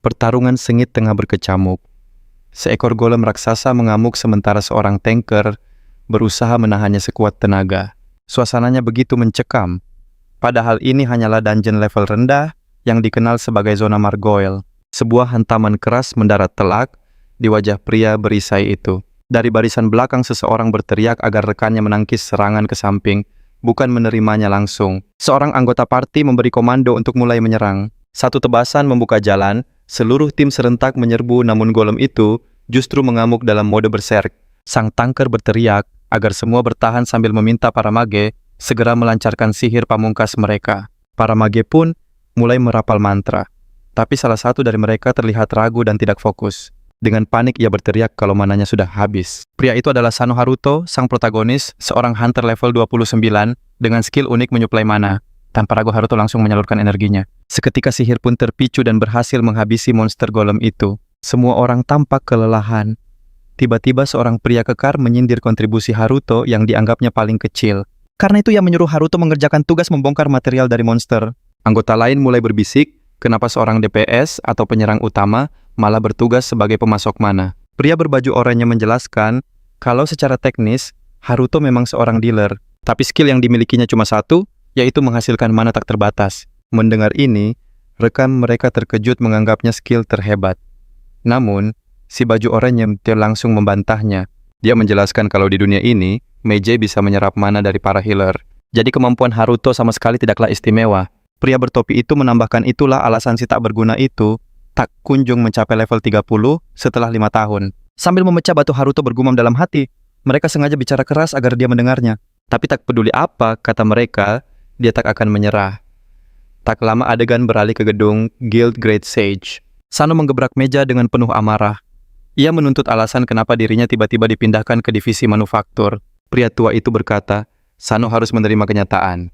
Pertarungan sengit tengah berkecamuk. Seekor golem raksasa mengamuk sementara seorang tanker berusaha menahannya sekuat tenaga. Suasananya begitu mencekam. Padahal ini hanyalah dungeon level rendah yang dikenal sebagai zona Margoyle. Sebuah hantaman keras mendarat telak di wajah pria berisai itu. Dari barisan belakang seseorang berteriak agar rekannya menangkis serangan ke samping, bukan menerimanya langsung. Seorang anggota party memberi komando untuk mulai menyerang. Satu tebasan membuka jalan, seluruh tim serentak menyerbu, namun golem itu justru mengamuk dalam mode berserk. Sang tanker berteriak agar semua bertahan sambil meminta para mage segera melancarkan sihir pamungkas mereka. Para mage pun mulai merapal mantra. Tapi salah satu dari mereka terlihat ragu dan tidak fokus. Dengan panik ia berteriak kalau mananya sudah habis. Pria itu adalah Sano Haruto, sang protagonis, seorang hunter level 29 dengan skill unik menyuplai mana. Tanpa ragu Haruto langsung menyalurkan energinya. Seketika sihir pun terpicu dan berhasil menghabisi monster golem itu. Semua orang tampak kelelahan. Tiba-tiba seorang pria kekar menyindir kontribusi Haruto yang dianggapnya paling kecil. Karena itu ia menyuruh Haruto mengerjakan tugas membongkar material dari monster. Anggota lain mulai berbisik, kenapa seorang DPS atau penyerang utama malah bertugas sebagai pemasok mana. Pria berbaju oranye menjelaskan kalau secara teknis Haruto memang seorang dealer, tapi skill yang dimilikinya cuma satu, yaitu menghasilkan mana tak terbatas. Mendengar ini, rekan mereka terkejut menganggapnya skill terhebat. Namun, si baju oranye langsung membantahnya. Dia menjelaskan kalau di dunia ini, mage bisa menyerap mana dari para healer. Jadi kemampuan Haruto sama sekali tidaklah istimewa. Pria bertopi itu menambahkan itulah alasan si tak berguna itu tak kunjung mencapai level 30 setelah 5 tahun. Sambil memecah batu, Haruto bergumam dalam hati. Mereka sengaja bicara keras agar dia mendengarnya. Tapi tak peduli apa kata mereka, dia tak akan menyerah. Tak lama adegan beralih ke gedung Guild Great Sage. Sano menggebrak meja dengan penuh amarah. Ia menuntut alasan kenapa dirinya tiba-tiba dipindahkan ke divisi manufaktur. Pria tua itu berkata, Sano harus menerima kenyataan.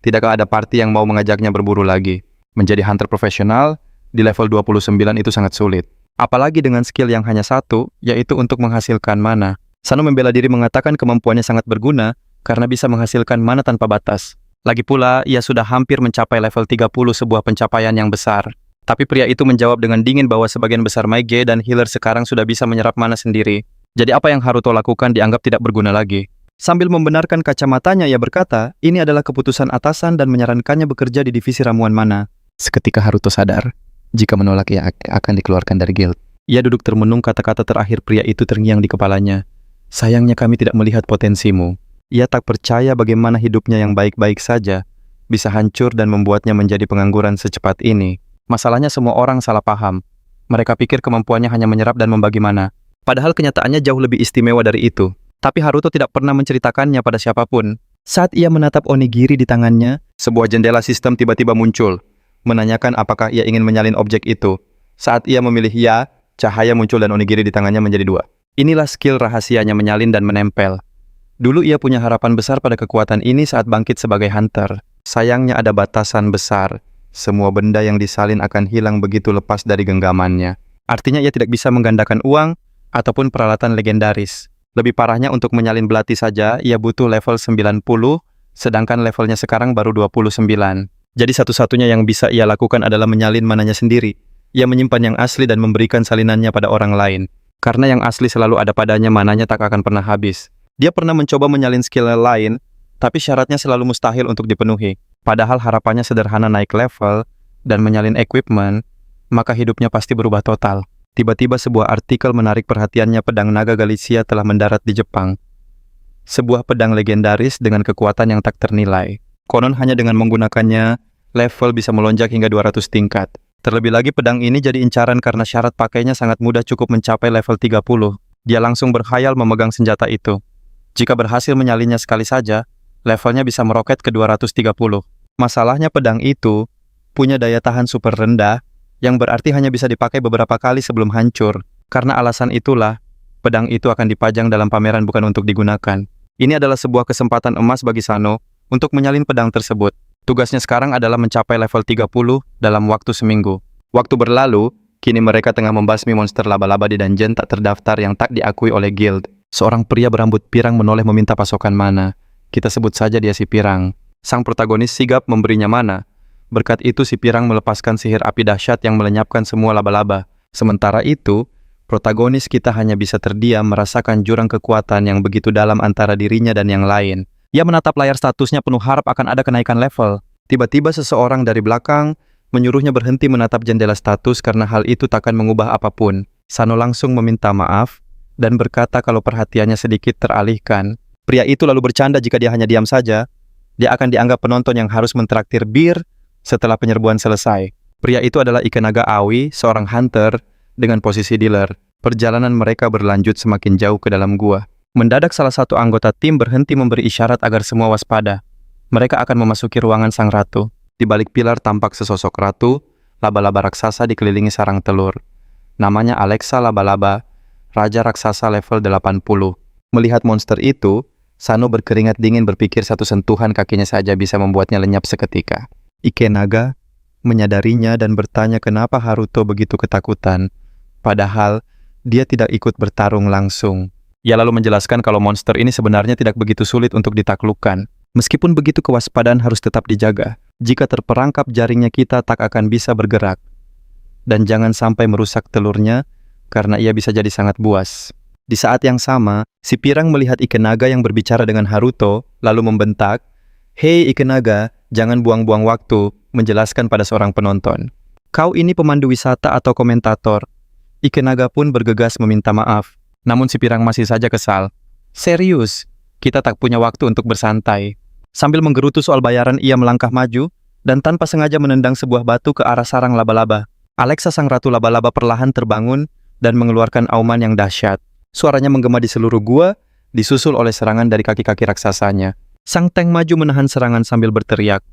Tidakkah ada party yang mau mengajaknya berburu lagi? Menjadi hunter profesional di level 29 itu sangat sulit. Apalagi dengan skill yang hanya satu, yaitu untuk menghasilkan mana. Sano membela diri mengatakan kemampuannya sangat berguna karena bisa menghasilkan mana tanpa batas. Lagi pula, ia sudah hampir mencapai level 30, sebuah pencapaian yang besar. Tapi pria itu menjawab dengan dingin bahwa sebagian besar mage dan healer sekarang sudah bisa menyerap mana sendiri. Jadi apa yang Haruto lakukan dianggap tidak berguna lagi. Sambil membenarkan kacamatanya, ia berkata, ini adalah keputusan atasan dan menyarankannya bekerja di divisi ramuan mana. Seketika Haruto sadar, jika menolak ia akan dikeluarkan dari guild. Ia duduk termenung, kata-kata terakhir pria itu terngiang di kepalanya. Sayangnya kami tidak melihat potensimu. Ia tak percaya bagaimana hidupnya yang baik-baik saja bisa hancur dan membuatnya menjadi pengangguran secepat ini. Masalahnya semua orang salah paham. Mereka pikir kemampuannya hanya menyerap dan membagi mana. Padahal kenyataannya jauh lebih istimewa dari itu. Tapi Haruto tidak pernah menceritakannya pada siapapun. Saat ia menatap onigiri di tangannya, sebuah jendela sistem tiba-tiba muncul, menanyakan apakah ia ingin menyalin objek itu. Saat ia memilih ya, cahaya muncul dan onigiri di tangannya menjadi 2. Inilah skill rahasianya menyalin dan menempel. Dulu ia punya harapan besar pada kekuatan ini saat bangkit sebagai hunter. Sayangnya ada batasan besar. Semua benda yang disalin akan hilang begitu lepas dari genggamannya. Artinya ia tidak bisa menggandakan uang ataupun peralatan legendaris. Lebih parahnya, untuk menyalin belati saja ia butuh level 90, sedangkan levelnya sekarang baru 29. Jadi satu-satunya yang bisa ia lakukan adalah menyalin mananya sendiri. Ia menyimpan yang asli dan memberikan salinannya pada orang lain. Karena yang asli selalu ada padanya, mananya tak akan pernah habis. Dia pernah mencoba menyalin skill lain, tapi syaratnya selalu mustahil untuk dipenuhi. Padahal harapannya sederhana, naik level dan menyalin equipment, maka hidupnya pasti berubah total. Tiba-tiba sebuah artikel menarik perhatiannya. Pedang naga Galicia telah mendarat di Jepang. Sebuah pedang legendaris dengan kekuatan yang tak ternilai. Konon hanya dengan menggunakannya, level bisa melonjak hingga 200 tingkat. Terlebih lagi pedang ini jadi incaran karena syarat pakainya sangat mudah, cukup mencapai level 30. Dia langsung berkhayal memegang senjata itu. Jika berhasil menyalinnya sekali saja, levelnya bisa meroket ke 230. Masalahnya pedang itu punya daya tahan super rendah, yang berarti hanya bisa dipakai beberapa kali sebelum hancur. Karena alasan itulah, pedang itu akan dipajang dalam pameran bukan untuk digunakan. Ini adalah sebuah kesempatan emas bagi Sano untuk menyalin pedang tersebut. Tugasnya sekarang adalah mencapai level 30 dalam waktu seminggu. Waktu berlalu, kini mereka tengah membasmi monster laba-laba di dungeon tak terdaftar yang tak diakui oleh guild. Seorang pria berambut pirang menoleh meminta pasokan mana. Kita sebut saja dia si pirang. Sang protagonis sigap memberinya mana. Berkat itu si pirang melepaskan sihir api dahsyat yang melenyapkan semua laba-laba. Sementara itu, protagonis kita hanya bisa terdiam merasakan jurang kekuatan yang begitu dalam antara dirinya dan yang lain. Ia menatap layar statusnya penuh harap akan ada kenaikan level. Tiba-tiba seseorang dari belakang menyuruhnya berhenti menatap jendela status karena hal itu takkan mengubah apapun. Sano langsung meminta maaf dan berkata kalau perhatiannya sedikit teralihkan. Pria itu lalu bercanda jika dia hanya diam saja, dia akan dianggap penonton yang harus mentraktir bir setelah penyerbuan selesai. Pria itu adalah Ikenaga Aoi, seorang hunter dengan posisi dealer. Perjalanan mereka berlanjut semakin jauh ke dalam gua. Mendadak salah satu anggota tim berhenti memberi isyarat agar semua waspada. Mereka akan memasuki ruangan sang ratu. Di balik pilar tampak sesosok ratu, laba-laba raksasa dikelilingi sarang telur. Namanya Alexa Laba-Laba, raja raksasa level 80. Melihat monster itu, Sano berkeringat dingin berpikir satu sentuhan kakinya saja bisa membuatnya lenyap seketika. Ikenaga menyadarinya dan bertanya kenapa Haruto begitu ketakutan, padahal dia tidak ikut bertarung langsung. Ia lalu menjelaskan kalau monster ini sebenarnya tidak begitu sulit untuk ditaklukkan. Meskipun begitu, kewaspadaan harus tetap dijaga. Jika terperangkap jaringnya kita tak akan bisa bergerak. Dan jangan sampai merusak telurnya, karena ia bisa jadi sangat buas. Di saat yang sama, si pirang melihat Ikenaga yang berbicara dengan Haruto, lalu membentak, "Hei Ikenaga, jangan buang-buang waktu," menjelaskan pada seorang penonton. "Kau ini pemandu wisata atau komentator?" Ikenaga pun bergegas meminta maaf. Namun si pirang masih saja kesal. "Serius, kita tak punya waktu untuk bersantai." Sambil menggerutu soal bayaran, ia melangkah maju, dan tanpa sengaja menendang sebuah batu ke arah sarang laba-laba. Alexa sang ratu laba-laba perlahan terbangun, dan mengeluarkan auman yang dahsyat. Suaranya menggema di seluruh gua, disusul oleh serangan dari kaki-kaki raksasanya. Sang tank maju menahan serangan sambil berteriak,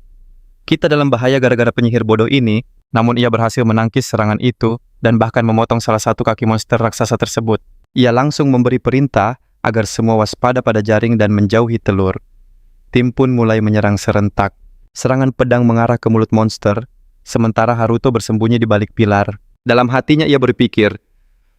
"Kita dalam bahaya gara-gara penyihir bodoh ini," namun ia berhasil menangkis serangan itu, dan bahkan memotong salah satu kaki monster raksasa tersebut. Ia langsung memberi perintah agar semua waspada pada jaring dan menjauhi telur. Tim pun mulai menyerang serentak. Serangan pedang mengarah ke mulut monster, sementara Haruto bersembunyi di balik pilar. Dalam hatinya ia berpikir,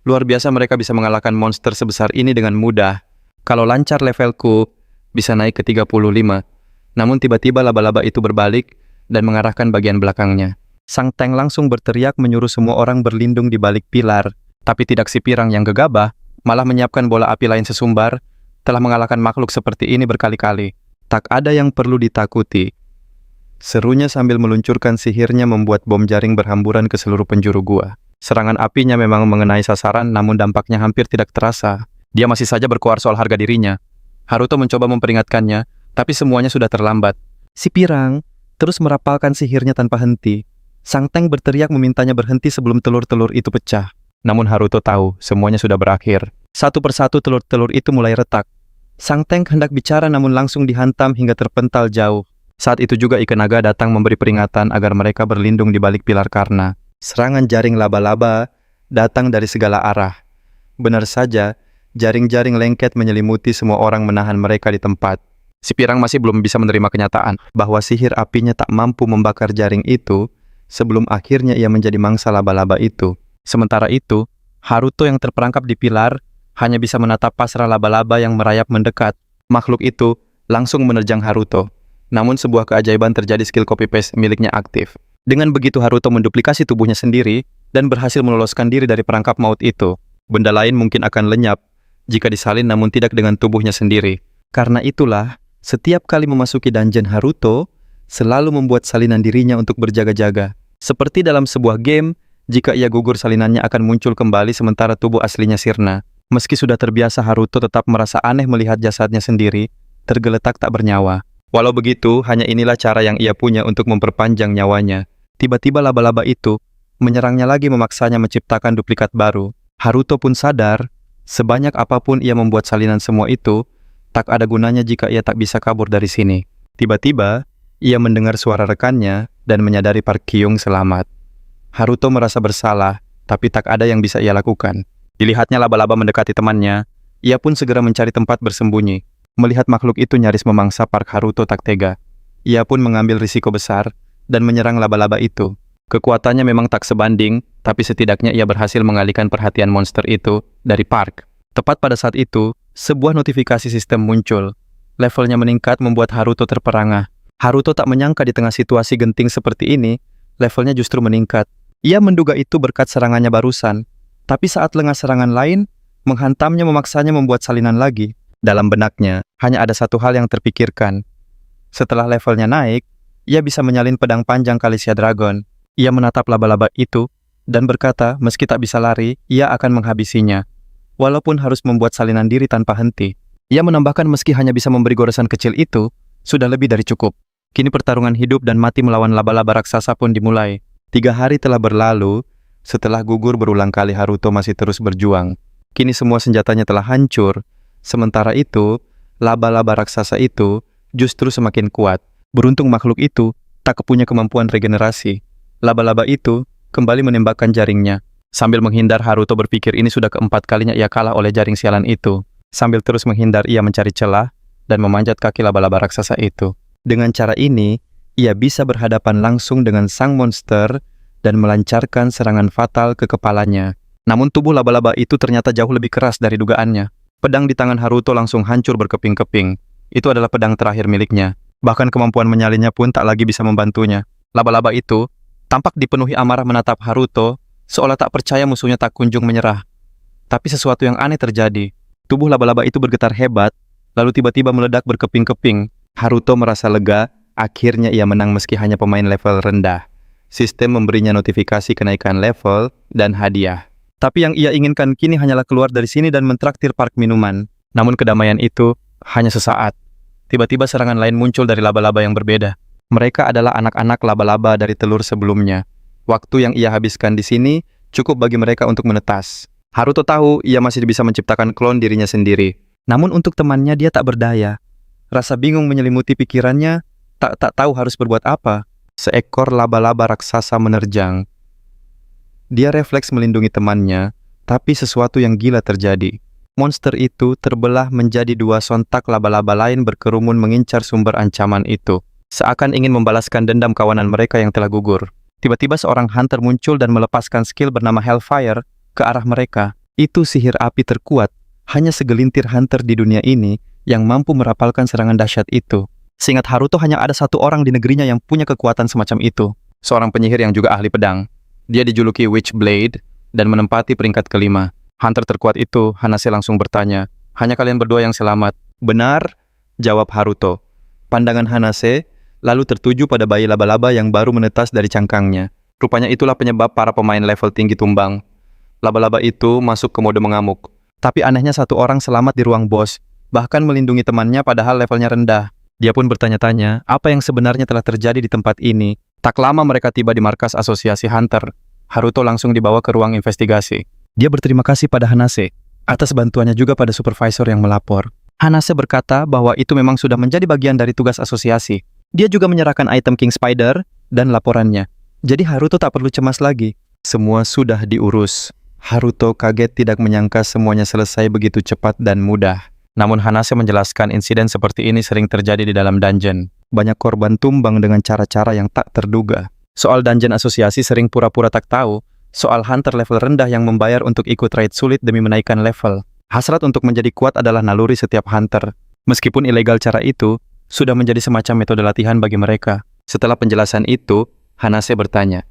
luar biasa mereka bisa mengalahkan monster sebesar ini dengan mudah. Kalau lancar levelku, bisa naik ke 35. Namun tiba-tiba laba-laba itu berbalik dan mengarahkan bagian belakangnya. Sang tank langsung berteriak menyuruh semua orang berlindung di balik pilar. Tapi tidak si pirang yang gegabah, malah menyiapkan bola api lain sesumbar, telah mengalahkan makhluk seperti ini berkali-kali. Tak ada yang perlu ditakuti. Serunya sambil meluncurkan sihirnya membuat bom jaring berhamburan ke seluruh penjuru gua. Serangan apinya memang mengenai sasaran, namun dampaknya hampir tidak terasa. Dia masih saja berkoar soal harga dirinya. Haruto mencoba memperingatkannya, tapi semuanya sudah terlambat. Si pirang terus merapalkan sihirnya tanpa henti. Sang tank berteriak memintanya berhenti sebelum telur-telur itu pecah. Namun Haruto tahu semuanya sudah berakhir. Satu persatu telur-telur itu mulai retak. Sang tank hendak bicara namun langsung dihantam hingga terpental jauh. Saat itu juga Ikenaga datang memberi peringatan agar mereka berlindung di balik pilar karena serangan jaring laba-laba datang dari segala arah. Benar saja, jaring-jaring lengket menyelimuti semua orang menahan mereka di tempat. Si pirang masih belum bisa menerima kenyataan bahwa sihir apinya tak mampu membakar jaring itu sebelum akhirnya ia menjadi mangsa laba-laba itu. Sementara itu, Haruto yang terperangkap di pilar hanya bisa menatap pasrah laba-laba yang merayap mendekat. Makhluk itu langsung menerjang Haruto. Namun sebuah keajaiban terjadi, skill copy-paste miliknya aktif. Dengan begitu Haruto menduplikasi tubuhnya sendiri dan berhasil meloloskan diri dari perangkap maut itu. Benda lain mungkin akan lenyap jika disalin namun tidak dengan tubuhnya sendiri. Karena itulah, setiap kali memasuki dungeon Haruto, selalu membuat salinan dirinya untuk berjaga-jaga. Seperti dalam sebuah game, jika ia gugur salinannya akan muncul kembali sementara tubuh aslinya sirna. Meski sudah terbiasa, Haruto tetap merasa aneh melihat jasadnya sendiri tergeletak tak bernyawa. Walau begitu, hanya inilah cara yang ia punya untuk memperpanjang nyawanya. Tiba-tiba laba-laba itu menyerangnya lagi, memaksanya menciptakan duplikat baru. Haruto pun sadar, sebanyak apapun ia membuat salinan semua itu, tak ada gunanya jika ia tak bisa kabur dari sini. Tiba-tiba, ia mendengar suara rekannya dan menyadari Park Kyung selamat. Haruto merasa bersalah, tapi tak ada yang bisa ia lakukan. Dilihatnya laba-laba mendekati temannya, ia pun segera mencari tempat bersembunyi. Melihat makhluk itu nyaris memangsa Park, Haruto tak tega. Ia pun mengambil risiko besar dan menyerang laba-laba itu. Kekuatannya memang tak sebanding, tapi setidaknya ia berhasil mengalihkan perhatian monster itu dari Park. Tepat pada saat itu, sebuah notifikasi sistem muncul. Levelnya meningkat membuat Haruto terperangah. Haruto tak menyangka di tengah situasi genting seperti ini, levelnya justru meningkat. Ia menduga itu berkat serangannya barusan, tapi saat lengah serangan lain, menghantamnya memaksanya membuat salinan lagi. Dalam benaknya, hanya ada satu hal yang terpikirkan. Setelah levelnya naik, ia bisa menyalin pedang panjang Khaleesi Dragon. Ia menatap laba-laba itu, dan berkata meski tak bisa lari, ia akan menghabisinya. Walaupun harus membuat salinan diri tanpa henti. Ia menambahkan meski hanya bisa memberi goresan kecil itu, sudah lebih dari cukup. Kini pertarungan hidup dan mati melawan laba-laba raksasa pun dimulai. 3 hari telah berlalu, setelah gugur berulang kali Haruto masih terus berjuang. Kini semua senjatanya telah hancur. Sementara itu, laba-laba raksasa itu justru semakin kuat. Beruntung makhluk itu tak punya kemampuan regenerasi. Laba-laba itu kembali menembakkan jaringnya. Sambil menghindar, Haruto berpikir ini sudah keempat kalinya ia kalah oleh jaring sialan itu. Sambil terus menghindar, ia mencari celah dan memanjat kaki laba-laba raksasa itu. Dengan cara ini, ia bisa berhadapan langsung dengan sang monster dan melancarkan serangan fatal ke kepalanya. Namun tubuh laba-laba itu ternyata jauh lebih keras dari dugaannya. Pedang di tangan Haruto langsung hancur berkeping-keping. Itu adalah pedang terakhir miliknya. Bahkan kemampuan menyalinnya pun tak lagi bisa membantunya. Laba-laba itu tampak dipenuhi amarah menatap Haruto, seolah tak percaya musuhnya tak kunjung menyerah. Tapi sesuatu yang aneh terjadi. Tubuh laba-laba itu bergetar hebat, lalu tiba-tiba meledak berkeping-keping. Haruto merasa lega, akhirnya ia menang meski hanya pemain level rendah. Sistem memberinya notifikasi kenaikan level dan hadiah. Tapi yang ia inginkan kini hanyalah keluar dari sini dan mentraktir park minuman. Namun kedamaian itu hanya sesaat. Tiba-tiba serangan lain muncul dari laba-laba yang berbeda. Mereka adalah anak-anak laba-laba dari telur sebelumnya. Waktu yang ia habiskan di sini cukup bagi mereka untuk menetas. Haruto tahu ia masih bisa menciptakan klon dirinya sendiri. Namun untuk temannya dia tak berdaya. Rasa bingung menyelimuti pikirannya, tak tahu harus berbuat apa. Seekor laba-laba raksasa menerjang. Dia refleks melindungi temannya, tapi sesuatu yang gila terjadi. Monster itu terbelah menjadi 2 sontak laba-laba lain berkerumun mengincar sumber ancaman itu. Seakan ingin membalaskan dendam kawanan mereka yang telah gugur. Tiba-tiba seorang hunter muncul dan melepaskan skill bernama Hellfire ke arah mereka. Itu sihir api terkuat, hanya segelintir hunter di dunia ini yang mampu merapalkan serangan dahsyat itu. Seingat Haruto hanya ada satu orang di negerinya yang punya kekuatan semacam itu. Seorang penyihir yang juga ahli pedang. Dia dijuluki Witchblade dan menempati peringkat kelima. Hunter terkuat itu, Hanase langsung bertanya, "Hanya kalian berdua yang selamat?" "Benar," jawab Haruto. Pandangan Hanase lalu tertuju pada bayi laba-laba yang baru menetas dari cangkangnya. Rupanya itulah penyebab para pemain level tinggi tumbang. Laba-laba itu masuk ke mode mengamuk. Tapi anehnya satu orang selamat di ruang bos, bahkan melindungi temannya padahal levelnya rendah. Dia pun bertanya-tanya, apa yang sebenarnya telah terjadi di tempat ini? Tak lama mereka tiba di markas asosiasi Hunter. Haruto langsung dibawa ke ruang investigasi. Dia berterima kasih pada Hanase atas bantuannya juga pada supervisor yang melapor. Hanase berkata bahwa itu memang sudah menjadi bagian dari tugas asosiasi. Dia juga menyerahkan item King Spider dan laporannya. Jadi Haruto tak perlu cemas lagi. Semua sudah diurus. Haruto kaget tidak menyangka semuanya selesai begitu cepat dan mudah. Namun Hanase menjelaskan insiden seperti ini sering terjadi di dalam dungeon. Banyak korban tumbang dengan cara-cara yang tak terduga. Soal dungeon asosiasi sering pura-pura tak tahu. Soal hunter level rendah yang membayar untuk ikut raid sulit demi menaikkan level. Hasrat untuk menjadi kuat adalah naluri setiap hunter. Meskipun ilegal cara itu, sudah menjadi semacam metode latihan bagi mereka. Setelah penjelasan itu, Hanase bertanya.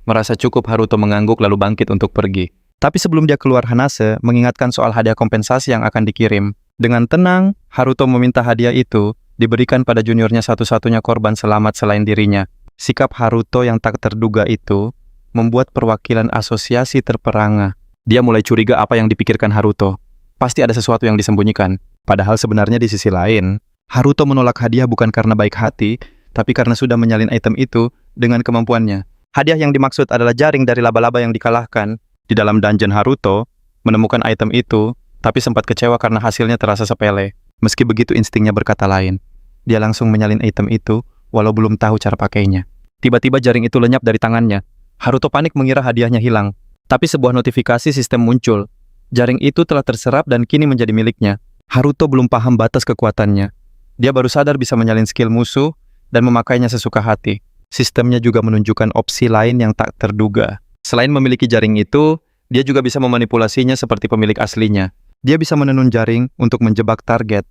Merasa cukup, Haruto mengangguk lalu bangkit untuk pergi. Tapi sebelum dia keluar, Hanase mengingatkan soal hadiah kompensasi yang akan dikirim. Dengan tenang, Haruto meminta hadiah itu diberikan pada juniornya satu-satunya korban selamat selain dirinya. Sikap Haruto yang tak terduga itu membuat perwakilan asosiasi terperangah. Dia mulai curiga apa yang dipikirkan Haruto. Pasti ada sesuatu yang disembunyikan. Padahal sebenarnya di sisi lain, Haruto menolak hadiah bukan karena baik hati, tapi karena sudah menyalin item itu dengan kemampuannya. Hadiah yang dimaksud adalah jaring dari laba-laba yang dikalahkan. Di dalam dungeon Haruto menemukan item itu, tapi sempat kecewa karena hasilnya terasa sepele. Meski begitu instingnya berkata lain. Dia langsung menyalin item itu, walau belum tahu cara pakainya. Tiba-tiba jaring itu lenyap dari tangannya. Haruto panik mengira hadiahnya hilang. Tapi sebuah notifikasi sistem muncul. Jaring itu telah terserap dan kini menjadi miliknya. Haruto belum paham batas kekuatannya. Dia baru sadar bisa menyalin skill musuh dan memakainya sesuka hati. Sistemnya juga menunjukkan opsi lain yang tak terduga. Selain memiliki jaring itu, dia juga bisa memanipulasinya seperti pemilik aslinya. Dia bisa menenun jaring untuk menjebak target.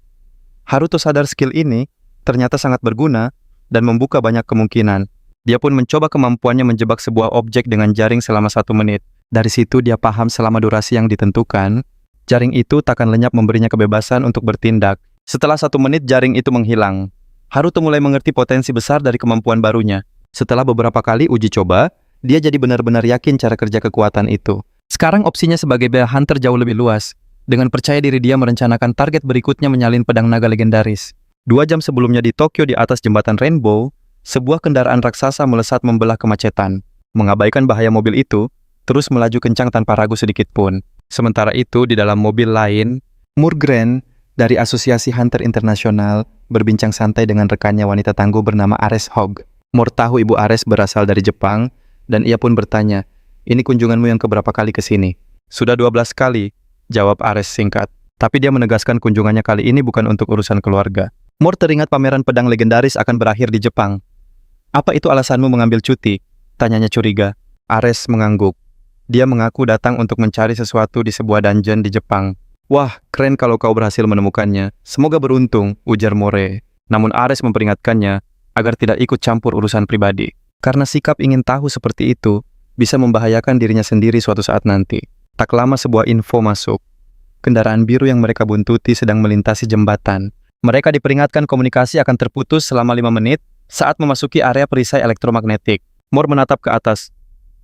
Haruto sadar skill ini ternyata sangat berguna dan membuka banyak kemungkinan. Dia pun mencoba kemampuannya menjebak sebuah objek dengan jaring selama 1 menit. Dari situ dia paham selama durasi yang ditentukan, jaring itu takkan lenyap memberinya kebebasan untuk bertindak. Setelah 1 menit jaring itu menghilang. Haruto mulai mengerti potensi besar dari kemampuan barunya. Setelah beberapa kali uji coba, dia jadi benar-benar yakin cara kerja kekuatan itu. Sekarang opsinya sebagai Bea Hunter jauh lebih luas. Dengan percaya diri dia merencanakan target berikutnya menyalin pedang naga legendaris. 2 jam sebelumnya di Tokyo di atas jembatan Rainbow, sebuah kendaraan raksasa melesat membelah kemacetan. Mengabaikan bahaya mobil itu, terus melaju kencang tanpa ragu sedikit pun. Sementara itu, di dalam mobil lain, Murgren dari Asosiasi Hunter Internasional berbincang santai dengan rekannya wanita tangguh bernama Ares Hogg. Mor tahu ibu Ares berasal dari Jepang, dan ia pun bertanya, "Ini kunjunganmu yang keberapa kali ke sini?" "Sudah 12 kali, jawab Ares singkat. Tapi dia menegaskan kunjungannya kali ini bukan untuk urusan keluarga. Mor teringat pameran pedang legendaris akan berakhir di Jepang. "Apa itu alasanmu mengambil cuti?" tanyanya curiga. Ares mengangguk. Dia mengaku datang untuk mencari sesuatu di sebuah dungeon di Jepang. "Wah, keren kalau kau berhasil menemukannya. Semoga beruntung," ujar More. Namun Ares memperingatkannya agar tidak ikut campur urusan pribadi. Karena sikap ingin tahu seperti itu bisa membahayakan dirinya sendiri suatu saat nanti. Tak lama sebuah info masuk. Kendaraan biru yang mereka buntuti sedang melintasi jembatan. Mereka diperingatkan komunikasi akan terputus selama 5 menit saat memasuki area perisai elektromagnetik. Mor menatap ke atas.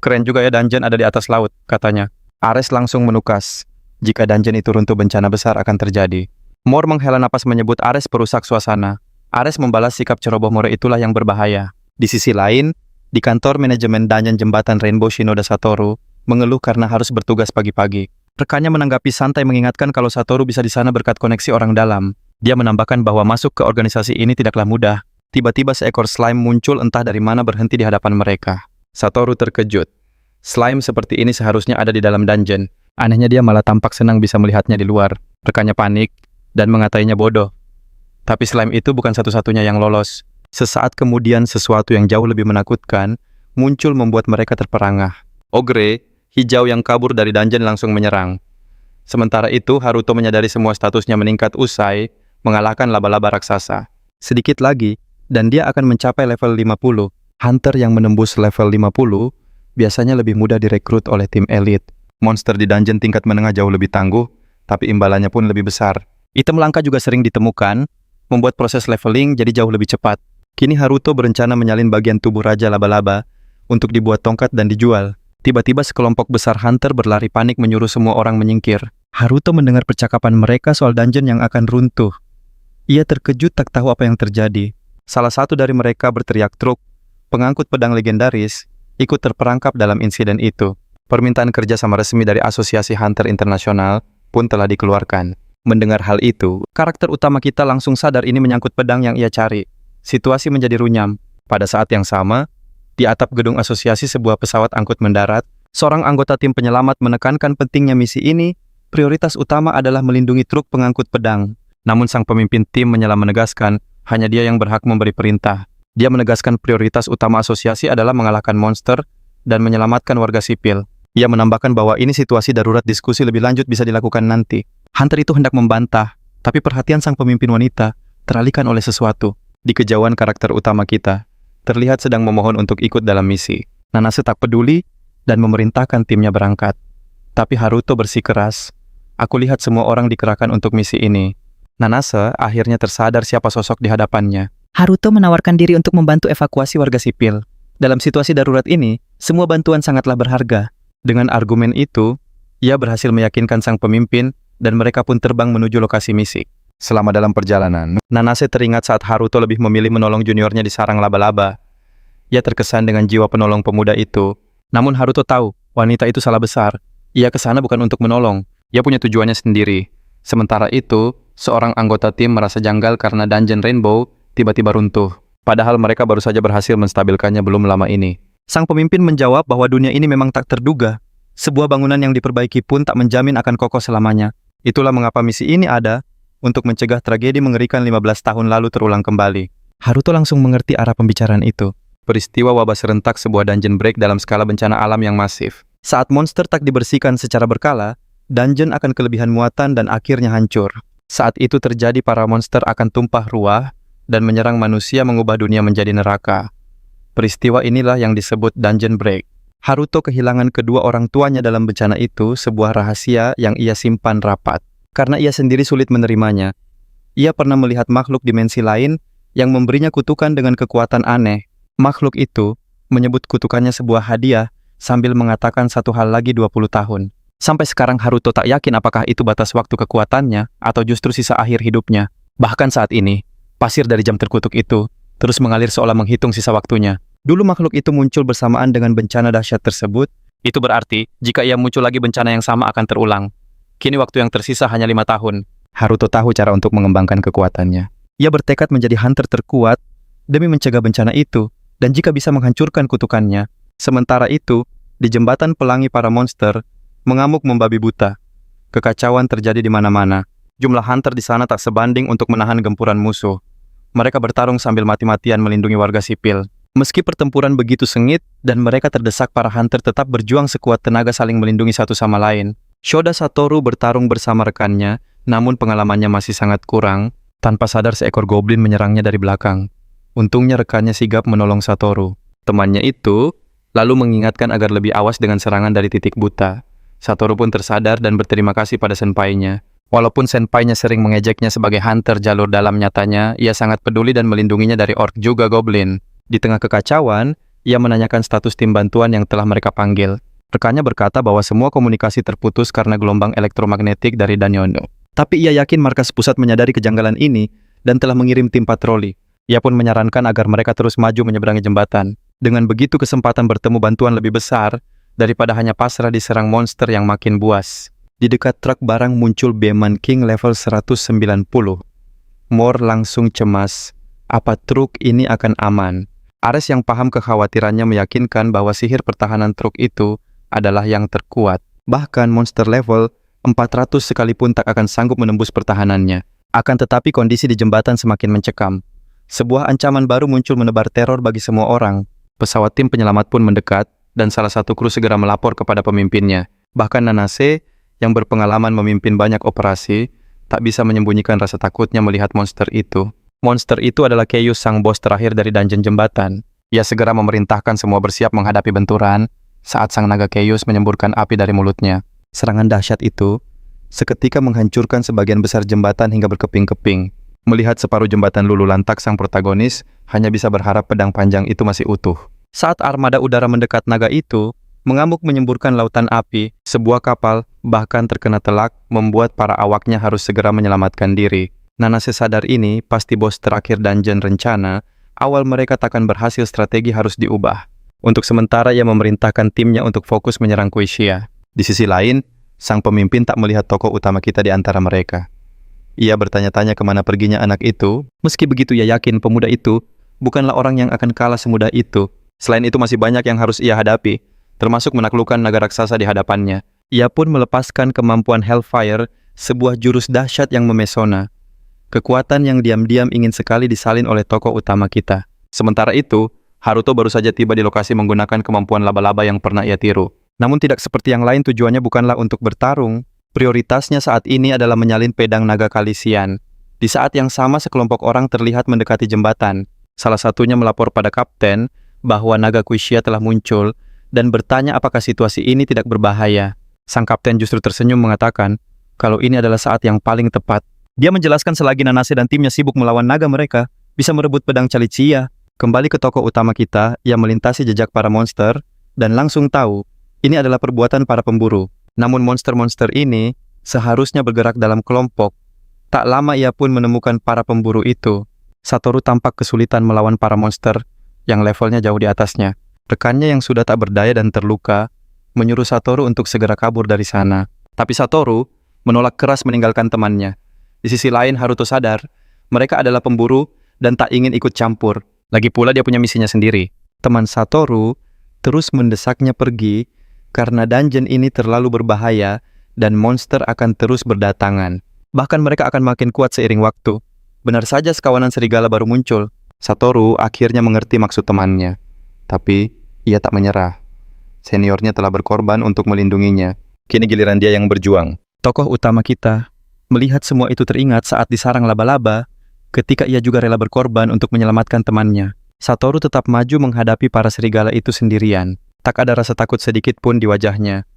"Keren juga ya dungeon ada di atas laut," katanya. Ares langsung menukas. Jika dungeon itu runtuh bencana besar akan terjadi. Mor menghela napas menyebut Ares perusak suasana. Ares membalas sikap ceroboh More itulah yang berbahaya. Di sisi lain, di kantor manajemen dungeon jembatan Rainbow Shinoda Satoru mengeluh karena harus bertugas pagi-pagi. Rekannya menanggapi santai mengingatkan kalau Satoru bisa di sana berkat koneksi orang dalam. Dia menambahkan bahwa masuk ke organisasi ini tidaklah mudah. Tiba-tiba seekor slime muncul entah dari mana berhenti di hadapan mereka. Satoru terkejut. Slime seperti ini seharusnya ada di dalam dungeon. Anehnya dia malah tampak senang bisa melihatnya di luar. Rekannya panik dan mengatainya bodoh. Tapi slime itu bukan satu-satunya yang lolos. Sesaat kemudian sesuatu yang jauh lebih menakutkan muncul membuat mereka terperangah. Ogre, hijau yang kabur dari dungeon langsung menyerang. Sementara itu, Haruto menyadari semua statusnya meningkat usai mengalahkan laba-laba raksasa. Sedikit lagi, dan dia akan mencapai level 50. Hunter yang menembus level 50 biasanya lebih mudah direkrut oleh tim elit. Monster di dungeon tingkat menengah jauh lebih tangguh, tapi imbalannya pun lebih besar. Item langka juga sering ditemukan, membuat proses leveling jadi jauh lebih cepat. Kini Haruto berencana menyalin bagian tubuh Raja Laba-Laba untuk dibuat tongkat dan dijual. Tiba-tiba sekelompok besar hunter berlari panik menyuruh semua orang menyingkir. Haruto mendengar percakapan mereka soal dungeon yang akan runtuh. Ia terkejut tak tahu apa yang terjadi. Salah satu dari mereka berteriak truk, pengangkut pedang legendaris, ikut terperangkap dalam insiden itu. Permintaan kerjasama resmi dari Asosiasi Hunter Internasional pun telah dikeluarkan. Mendengar hal itu, karakter utama kita langsung sadar ini menyangkut pedang yang ia cari. Situasi menjadi runyam. Pada saat yang sama, di atap gedung asosiasi sebuah pesawat angkut mendarat, seorang anggota tim penyelamat menekankan pentingnya misi ini. Prioritas utama adalah melindungi truk pengangkut pedang. Namun sang pemimpin tim menyelam menegaskan, hanya dia yang berhak memberi perintah. Dia menegaskan prioritas utama asosiasi adalah mengalahkan monster dan menyelamatkan warga sipil. Ia menambahkan bahwa ini situasi darurat, diskusi lebih lanjut bisa dilakukan nanti. Hunter itu hendak membantah, tapi perhatian sang pemimpin wanita teralihkan oleh sesuatu. Di kejauhan karakter utama kita terlihat sedang memohon untuk ikut dalam misi. Nanase tak peduli dan memerintahkan timnya berangkat. Tapi Haruto bersikeras, "Aku lihat semua orang dikerahkan untuk misi ini." Nanase akhirnya tersadar siapa sosok di hadapannya. Haruto menawarkan diri untuk membantu evakuasi warga sipil. Dalam situasi darurat ini, semua bantuan sangatlah berharga. Dengan argumen itu, ia berhasil meyakinkan sang pemimpin dan mereka pun terbang menuju lokasi misi. Selama dalam perjalanan, Nanase teringat saat Haruto lebih memilih menolong juniornya di sarang laba-laba. Ia terkesan dengan jiwa penolong pemuda itu. Namun Haruto tahu, wanita itu salah besar. Ia ke sana bukan untuk menolong. Ia punya tujuannya sendiri. Sementara itu, seorang anggota tim merasa janggal karena dungeon Rainbow tiba-tiba runtuh. Padahal mereka baru saja berhasil menstabilkannya belum lama ini. Sang pemimpin menjawab bahwa dunia ini memang tak terduga. Sebuah bangunan yang diperbaiki pun tak menjamin akan kokoh selamanya. Itulah mengapa misi ini ada, untuk mencegah tragedi mengerikan 15 tahun lalu terulang kembali. Haruto langsung mengerti arah pembicaraan itu. Peristiwa wabah serentak sebuah dungeon break dalam skala bencana alam yang masif. Saat monster tak dibersihkan secara berkala, dungeon akan kelebihan muatan dan akhirnya hancur. Saat itu terjadi, para monster akan tumpah ruah dan menyerang manusia mengubah dunia menjadi neraka. Peristiwa inilah yang disebut Dungeon Break. Haruto kehilangan kedua orang tuanya dalam bencana itu, sebuah rahasia yang ia simpan rapat. Karena ia sendiri sulit menerimanya, ia pernah melihat makhluk dimensi lain yang memberinya kutukan dengan kekuatan aneh. Makhluk itu menyebut kutukannya sebuah hadiah sambil mengatakan satu hal lagi 20 tahun. Sampai sekarang Haruto tak yakin apakah itu batas waktu kekuatannya atau justru sisa akhir hidupnya. Bahkan saat ini, pasir dari jam terkutuk itu terus mengalir seolah menghitung sisa waktunya. Dulu makhluk itu muncul bersamaan dengan bencana dahsyat tersebut. Itu berarti jika ia muncul lagi bencana yang sama akan terulang. Kini waktu yang tersisa hanya 5 tahun. Haruto tahu cara untuk mengembangkan kekuatannya. Ia bertekad menjadi hunter terkuat demi mencegah bencana itu, dan jika bisa menghancurkan kutukannya. Sementara itu, di jembatan pelangi para monster, mengamuk membabi buta. Kekacauan terjadi di mana-mana. Jumlah hunter di sana tak sebanding untuk menahan gempuran musuh. Mereka bertarung sambil mati-matian melindungi warga sipil. Meski pertempuran begitu sengit dan mereka terdesak, para hunter tetap berjuang sekuat tenaga saling melindungi satu sama lain. Shoda Satoru bertarung bersama rekannya, namun pengalamannya masih sangat kurang. Tanpa sadar seekor goblin menyerangnya dari belakang. Untungnya rekannya sigap menolong Satoru. Temannya itu lalu mengingatkan agar lebih awas dengan serangan dari titik buta. Satoru pun tersadar dan berterima kasih pada senpainya. Walaupun senpainya sering mengejeknya sebagai hunter jalur dalam, nyatanya ia sangat peduli dan melindunginya dari orc juga goblin. Di tengah kekacauan, ia menanyakan status tim bantuan yang telah mereka panggil. Rekannya berkata bahwa semua komunikasi terputus karena gelombang elektromagnetik dari Danyono. Tapi ia yakin markas pusat menyadari kejanggalan ini dan telah mengirim tim patroli. Ia pun menyarankan agar mereka terus maju menyeberangi jembatan. Dengan begitu kesempatan bertemu bantuan lebih besar daripada hanya pasrah diserang monster yang makin buas. Di dekat truk barang muncul Beman King level 190. Mor langsung cemas. Apa truk ini akan aman? Ares yang paham kekhawatirannya meyakinkan bahwa sihir pertahanan truk itu adalah yang terkuat. Bahkan monster level 400 sekalipun tak akan sanggup menembus pertahanannya. Akan tetapi kondisi di jembatan semakin mencekam. Sebuah ancaman baru muncul menebar teror bagi semua orang. Pesawat tim penyelamat pun mendekat, dan salah satu kru segera melapor kepada pemimpinnya. Bahkan Nanase, yang berpengalaman memimpin banyak operasi, tak bisa menyembunyikan rasa takutnya melihat monster itu. Monster itu adalah Keius, sang bos terakhir dari dungeon jembatan. Ia segera memerintahkan semua bersiap menghadapi benturan, saat sang naga Keius menyemburkan api dari mulutnya. Serangan dahsyat itu seketika menghancurkan sebagian besar jembatan hingga berkeping-keping. Melihat separuh jembatan luluh lantak, sang protagonis hanya bisa berharap pedang panjang itu masih utuh. Saat armada udara mendekat, naga itu mengamuk menyemburkan lautan api. Sebuah kapal bahkan terkena telak, membuat para awaknya harus segera menyelamatkan diri. Nanase sadar ini pasti bos terakhir dungeon rencana. Awal mereka takkan berhasil, strategi harus diubah. Untuk sementara ia memerintahkan timnya untuk fokus menyerang Kuishia. Di sisi lain, sang pemimpin tak melihat tokoh utama kita di antara mereka. Ia bertanya-tanya kemana perginya anak itu. Meski begitu, ia yakin pemuda itu bukanlah orang yang akan kalah semudah itu. Selain itu masih banyak yang harus ia hadapi, termasuk menaklukkan naga raksasa di hadapannya. Ia pun melepaskan kemampuan Hellfire, sebuah jurus dahsyat yang memesona. Kekuatan yang diam-diam ingin sekali disalin oleh tokoh utama kita. Sementara itu, Haruto baru saja tiba di lokasi menggunakan kemampuan laba-laba yang pernah ia tiru. Namun tidak seperti yang lain, tujuannya bukanlah untuk bertarung. Prioritasnya saat ini adalah menyalin pedang naga Kalisian. Di saat yang sama, sekelompok orang terlihat mendekati jembatan. Salah satunya melapor pada kapten bahwa naga Kuishia telah muncul dan bertanya apakah situasi ini tidak berbahaya. Sang kapten justru tersenyum mengatakan kalau ini adalah saat yang paling tepat. Dia menjelaskan selagi Nanase dan timnya sibuk melawan naga, mereka bisa merebut pedang Calicia. Kembali ke tokoh utama kita, ia melintasi jejak para monster dan langsung tahu ini adalah perbuatan para pemburu. Namun monster-monster ini seharusnya bergerak dalam kelompok. Tak lama ia pun menemukan para pemburu itu. Satoru tampak kesulitan melawan para monster yang levelnya jauh di atasnya. Rekannya yang sudah tak berdaya dan terluka menyuruh Satoru untuk segera kabur dari sana. Tapi Satoru menolak keras meninggalkan temannya. Di sisi lain, Haruto sadar mereka adalah pemburu dan tak ingin ikut campur. Lagi pula dia punya misinya sendiri. Teman Satoru terus mendesaknya pergi karena dungeon ini terlalu berbahaya dan monster akan terus berdatangan. Bahkan mereka akan makin kuat seiring waktu. Benar saja sekawanan serigala baru muncul. Satoru akhirnya mengerti maksud temannya. Tapi ia tak menyerah. Seniornya telah berkorban untuk melindunginya. Kini giliran dia yang berjuang. Tokoh utama kita melihat semua itu teringat saat disarang laba-laba. ketika ia juga rela berkorban untuk menyelamatkan temannya. Satoru tetap maju menghadapi para serigala itu sendirian. Tak ada rasa takut sedikit pun di wajahnya.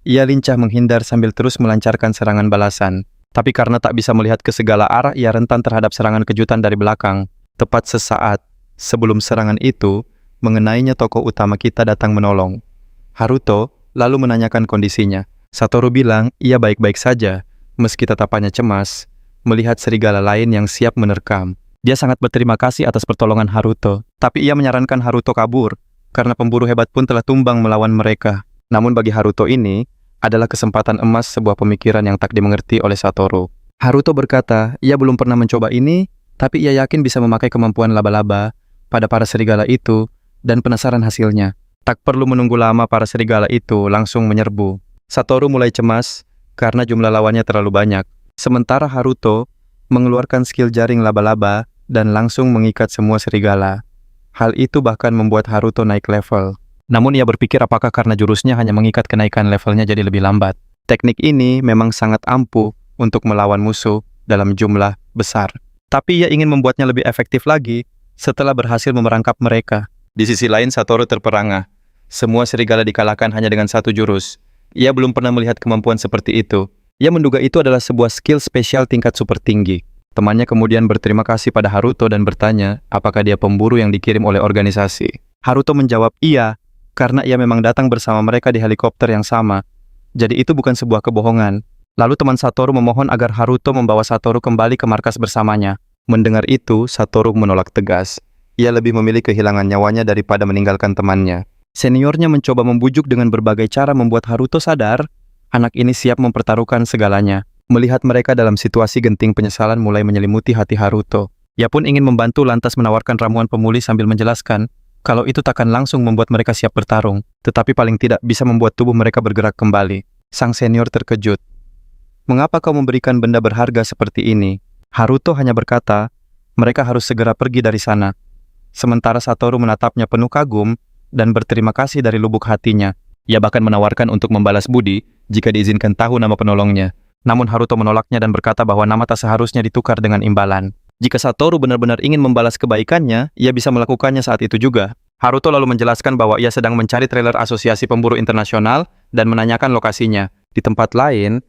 Ia lincah menghindar sambil terus melancarkan serangan balasan. Tapi karena tak bisa melihat ke segala arah, ia rentan terhadap serangan kejutan dari belakang. Tepat sesaat sebelum serangan itu mengenainya, tokoh utama kita datang menolong. Haruto lalu menanyakan kondisinya. Satoru bilang ia baik-baik saja, meski tatapannya cemas melihat serigala lain yang siap menerkam. Dia sangat berterima kasih atas pertolongan Haruto, tapi ia menyarankan Haruto kabur, karena pemburu hebat pun telah tumbang melawan mereka. Namun bagi Haruto ini adalah kesempatan emas, sebuah pemikiran yang tak dimengerti oleh Satoru. Haruto berkata, ia belum pernah mencoba ini, tapi ia yakin bisa memakai kemampuan laba-laba pada para serigala itu, dan penasaran hasilnya. Tak perlu menunggu lama, para serigala itu langsung menyerbu. Satoru mulai cemas, karena jumlah lawannya terlalu banyak. Sementara Haruto mengeluarkan skill jaring laba-laba, dan langsung mengikat semua serigala. Hal itu bahkan membuat Haruto naik level. Namun ia berpikir apakah karena jurusnya hanya mengikat, kenaikan levelnya jadi lebih lambat. Teknik ini memang sangat ampuh untuk melawan musuh dalam jumlah besar. Tapi ia ingin membuatnya lebih efektif lagi setelah berhasil memerangkap mereka. Di sisi lain, Satoru terperangah. Semua serigala dikalahkan hanya dengan satu jurus. Ia belum pernah melihat kemampuan seperti itu. Ia menduga itu adalah sebuah skill spesial tingkat super tinggi. Temannya kemudian berterima kasih pada Haruto dan bertanya apakah dia pemburu yang dikirim oleh organisasi. Haruto menjawab iya, karena ia memang datang bersama mereka di helikopter yang sama. Jadi itu bukan sebuah kebohongan. Lalu teman Satoru memohon agar Haruto membawa Satoru kembali ke markas bersamanya. Mendengar itu, Satoru menolak tegas. Ia lebih memilih kehilangan nyawanya daripada meninggalkan temannya. Seniornya mencoba membujuk dengan berbagai cara membuat Haruto sadar anak ini siap mempertaruhkan segalanya. Melihat mereka dalam situasi genting, penyesalan mulai menyelimuti hati Haruto. Ia pun ingin membantu, lantas menawarkan ramuan pemulih sambil menjelaskan kalau itu takkan langsung membuat mereka siap bertarung, tetapi paling tidak bisa membuat tubuh mereka bergerak kembali. Sang senior terkejut. Mengapa kau memberikan benda berharga seperti ini? Haruto hanya berkata, mereka harus segera pergi dari sana. Sementara Satoru menatapnya penuh kagum dan berterima kasih dari lubuk hatinya. Ia bahkan menawarkan untuk membalas budi jika diizinkan tahu nama penolongnya. Namun Haruto menolaknya dan berkata bahwa nama tak seharusnya ditukar dengan imbalan. Jika Satoru benar-benar ingin membalas kebaikannya, ia bisa melakukannya saat itu juga. Haruto lalu menjelaskan bahwa ia sedang mencari trailer Asosiasi Pemburu Internasional dan menanyakan lokasinya. Di tempat lain,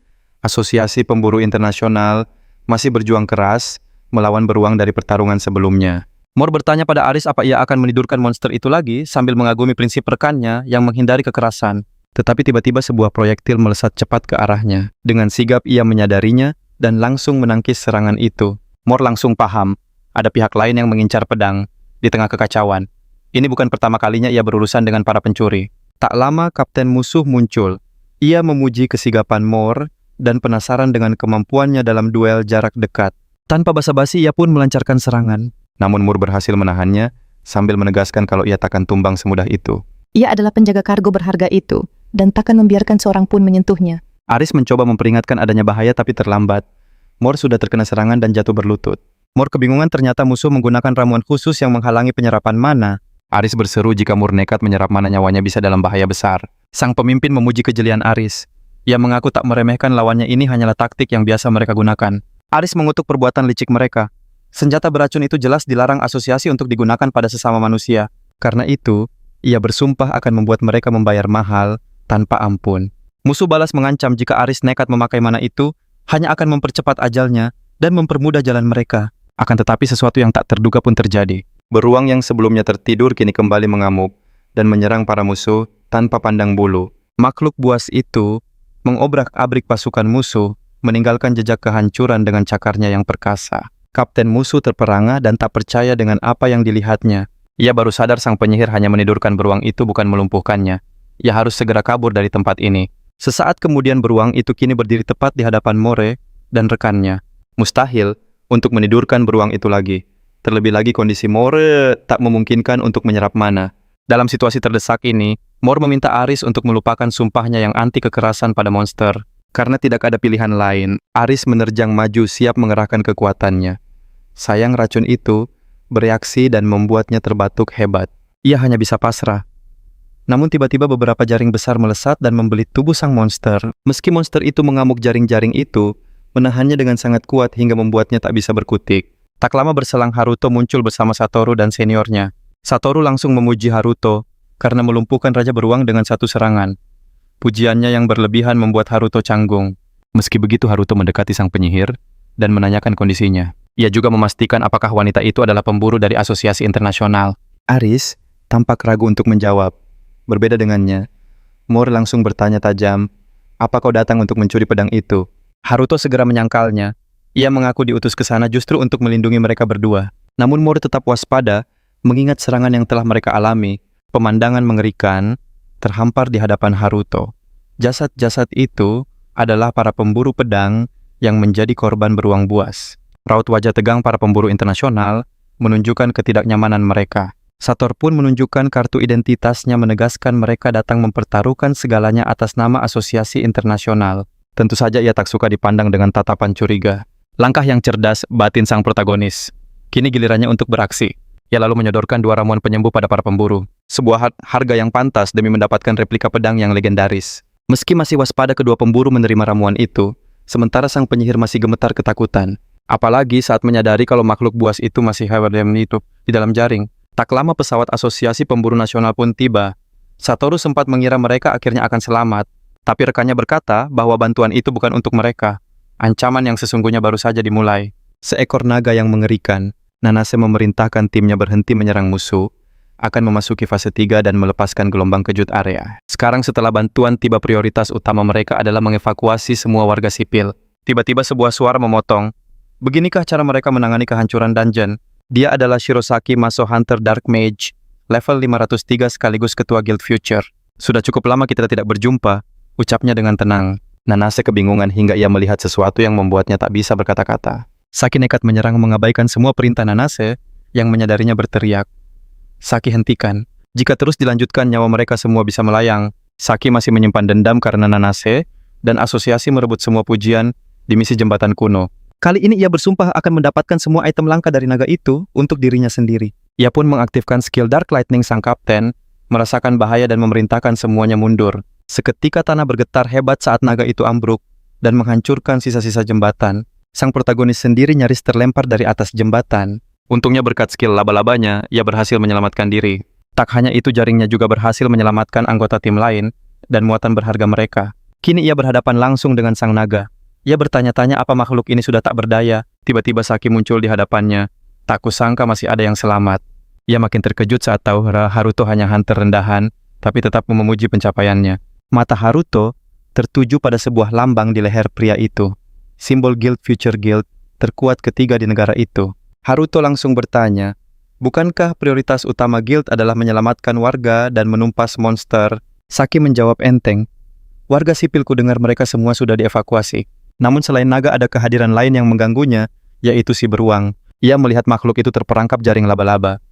Asosiasi Pemburu Internasional masih berjuang keras melawan beruang dari pertarungan sebelumnya. Mor bertanya pada Aris apa ia akan menidurkan monster itu lagi sambil mengagumi prinsip rekannya yang menghindari kekerasan. Tetapi tiba-tiba sebuah proyektil melesat cepat ke arahnya. Dengan sigap ia menyadarinya dan langsung menangkis serangan itu. Mor langsung paham, ada pihak lain yang mengincar pedang di tengah kekacauan. Ini bukan pertama kalinya ia berurusan dengan para pencuri. Tak lama kapten musuh muncul. Ia memuji kesigapan Mor dan penasaran dengan kemampuannya dalam duel jarak dekat. Tanpa basa-basi ia pun melancarkan serangan. Namun Mor berhasil menahannya sambil menegaskan kalau ia takkan tumbang semudah itu. Ia adalah penjaga kargo berharga itu, dan takkan membiarkan seorang pun menyentuhnya. Aris mencoba memperingatkan adanya bahaya tapi terlambat. Mor sudah terkena serangan dan jatuh berlutut. Mor kebingungan, ternyata musuh menggunakan ramuan khusus yang menghalangi penyerapan mana. Aris berseru jika Mor nekat menyerap mana, nyawanya bisa dalam bahaya besar. Sang pemimpin memuji kejelian Aris. Ia mengaku tak meremehkan lawannya, ini hanyalah taktik yang biasa mereka gunakan. Aris mengutuk perbuatan licik mereka. Senjata beracun itu jelas dilarang asosiasi untuk digunakan pada sesama manusia. Karena itu, ia bersumpah akan membuat mereka membayar mahal tanpa ampun. Musuh balas mengancam jika Aris nekat memakai mana itu, hanya akan mempercepat ajalnya dan mempermudah jalan mereka. Akan tetapi sesuatu yang tak terduga pun terjadi. Beruang yang sebelumnya tertidur kini kembali mengamuk dan menyerang para musuh tanpa pandang bulu. Makhluk buas itu mengobrak-abrik pasukan musuh, meninggalkan jejak kehancuran dengan cakarnya yang perkasa. Kapten musuh terperangah dan tak percaya dengan apa yang dilihatnya. Ia baru sadar sang penyihir hanya menidurkan beruang itu, bukan melumpuhkannya. Ia harus segera kabur dari tempat ini. Sesaat kemudian beruang itu kini berdiri tepat di hadapan More dan rekannya. Mustahil untuk menidurkan beruang itu lagi. Terlebih lagi kondisi More tak memungkinkan untuk menyerap mana. Dalam situasi terdesak ini, More meminta Aris untuk melupakan sumpahnya yang anti kekerasan pada monster. Karena tidak ada pilihan lain, Aris menerjang maju siap mengerahkan kekuatannya. Sayang racun itu bereaksi dan membuatnya terbatuk hebat. Ia hanya bisa pasrah. Namun tiba-tiba beberapa jaring besar melesat dan membelit tubuh sang monster. Meski monster itu mengamuk, jaring-jaring itu menahannya dengan sangat kuat hingga membuatnya tak bisa berkutik. Tak lama berselang Haruto muncul bersama Satoru dan seniornya. Satoru langsung memuji Haruto karena melumpuhkan Raja Beruang dengan satu serangan. Pujiannya yang berlebihan membuat Haruto canggung. Meski begitu Haruto mendekati sang penyihir dan menanyakan kondisinya. Ia juga memastikan apakah wanita itu adalah pemburu dari asosiasi internasional. Aris tampak ragu untuk menjawab. Berbeda dengannya, Mor langsung bertanya tajam, "Apa kau datang untuk mencuri pedang itu?" Haruto segera menyangkalnya. Ia mengaku diutus ke sana justru untuk melindungi mereka berdua. Namun Mor tetap waspada, mengingat serangan yang telah mereka alami. Pemandangan mengerikan terhampar di hadapan Haruto. Jasad-jasad itu adalah para pemburu pedang yang menjadi korban beruang buas. Raut wajah tegang para pemburu internasional menunjukkan ketidaknyamanan mereka. Sator pun menunjukkan kartu identitasnya menegaskan mereka datang mempertaruhkan segalanya atas nama asosiasi internasional. Tentu saja ia tak suka dipandang dengan tatapan curiga. Langkah yang cerdas batin sang protagonis. Kini gilirannya untuk beraksi. Ia lalu menyodorkan 2 ramuan penyembuh pada para pemburu. Sebuah harga yang pantas demi mendapatkan replika pedang yang legendaris. Meski masih waspada kedua pemburu menerima ramuan itu, sementara sang penyihir masih gemetar ketakutan. Apalagi saat menyadari kalau makhluk buas itu masih itu di dalam jaring. Tak lama pesawat asosiasi pemburu nasional pun tiba. Satoru sempat mengira mereka akhirnya akan selamat, tapi rekannya berkata bahwa bantuan itu bukan untuk mereka. Ancaman yang sesungguhnya baru saja dimulai. Seekor naga yang mengerikan, Nanase memerintahkan timnya berhenti menyerang musuh, akan memasuki fase 3 dan melepaskan gelombang kejut area. Sekarang setelah bantuan tiba, prioritas utama mereka adalah mengevakuasi semua warga sipil. Tiba-tiba sebuah suara memotong. Beginikah cara mereka menangani kehancuran dungeon? Dia adalah Shirosaki Maso Hunter Dark Mage, level 503 sekaligus ketua Guild Future. Sudah cukup lama kita tidak berjumpa, ucapnya dengan tenang. Nanase kebingungan hingga ia melihat sesuatu yang membuatnya tak bisa berkata-kata. Saki nekat menyerang mengabaikan semua perintah Nanase yang menyadarinya berteriak. Saki, hentikan. Jika terus dilanjutkan nyawa mereka semua bisa melayang. Saki masih menyimpan dendam karena Nanase dan asosiasi merebut semua pujian di misi jembatan kuno. Kali ini ia bersumpah akan mendapatkan semua item langka dari naga itu untuk dirinya sendiri. Ia pun mengaktifkan skill Dark Lightning sang kapten, merasakan bahaya dan memerintahkan semuanya mundur. Seketika tanah bergetar hebat saat naga itu ambruk dan menghancurkan sisa-sisa jembatan. Sang protagonis sendiri nyaris terlempar dari atas jembatan. Untungnya berkat skill laba-labanya, ia berhasil menyelamatkan diri. Tak hanya itu, jaringnya juga berhasil menyelamatkan anggota tim lain dan muatan berharga mereka. Kini ia berhadapan langsung dengan sang naga. Ia bertanya-tanya apa makhluk ini sudah tak berdaya. Tiba-tiba Saki muncul di hadapannya. Tak kusangka masih ada yang selamat. Ia makin terkejut saat tahu Haruto hanya hunter rendahan, tapi tetap memuji pencapaiannya. Mata Haruto tertuju pada sebuah lambang di leher pria itu. Simbol Guild Future Guild terkuat ketiga di negara itu. Haruto langsung bertanya, bukankah prioritas utama Guild adalah menyelamatkan warga dan menumpas monster? Saki menjawab enteng, warga sipilku dengar mereka semua sudah dievakuasi. Namun selain naga ada kehadiran lain yang mengganggunya, yaitu si beruang. Ia melihat makhluk itu terperangkap jaring laba-laba.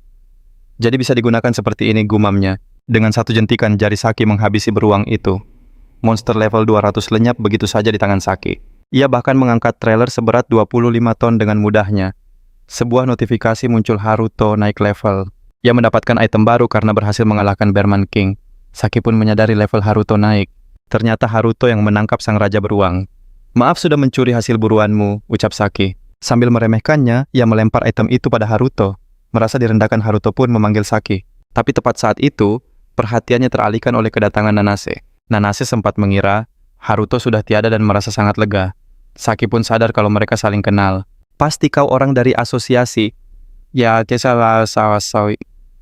Jadi bisa digunakan seperti ini, gumamnya. Dengan satu jentikan jari Saki menghabisi beruang itu. Monster level 200 lenyap begitu saja di tangan Saki. Ia bahkan mengangkat trailer seberat 25 ton dengan mudahnya. Sebuah notifikasi muncul, Haruto naik level. Ia mendapatkan item baru karena berhasil mengalahkan Bearman King. Saki pun menyadari level Haruto naik. Ternyata Haruto yang menangkap sang raja beruang. Maaf sudah mencuri hasil buruanmu, ucap Saki. Sambil meremehkannya, ia melempar item itu pada Haruto. Merasa direndahkan, Haruto pun memanggil Saki. Tapi tepat saat itu, perhatiannya teralihkan oleh kedatangan Nanase. Nanase sempat mengira Haruto sudah tiada dan merasa sangat lega. Saki pun sadar kalau mereka saling kenal. Pasti kau orang dari asosiasi. Ya,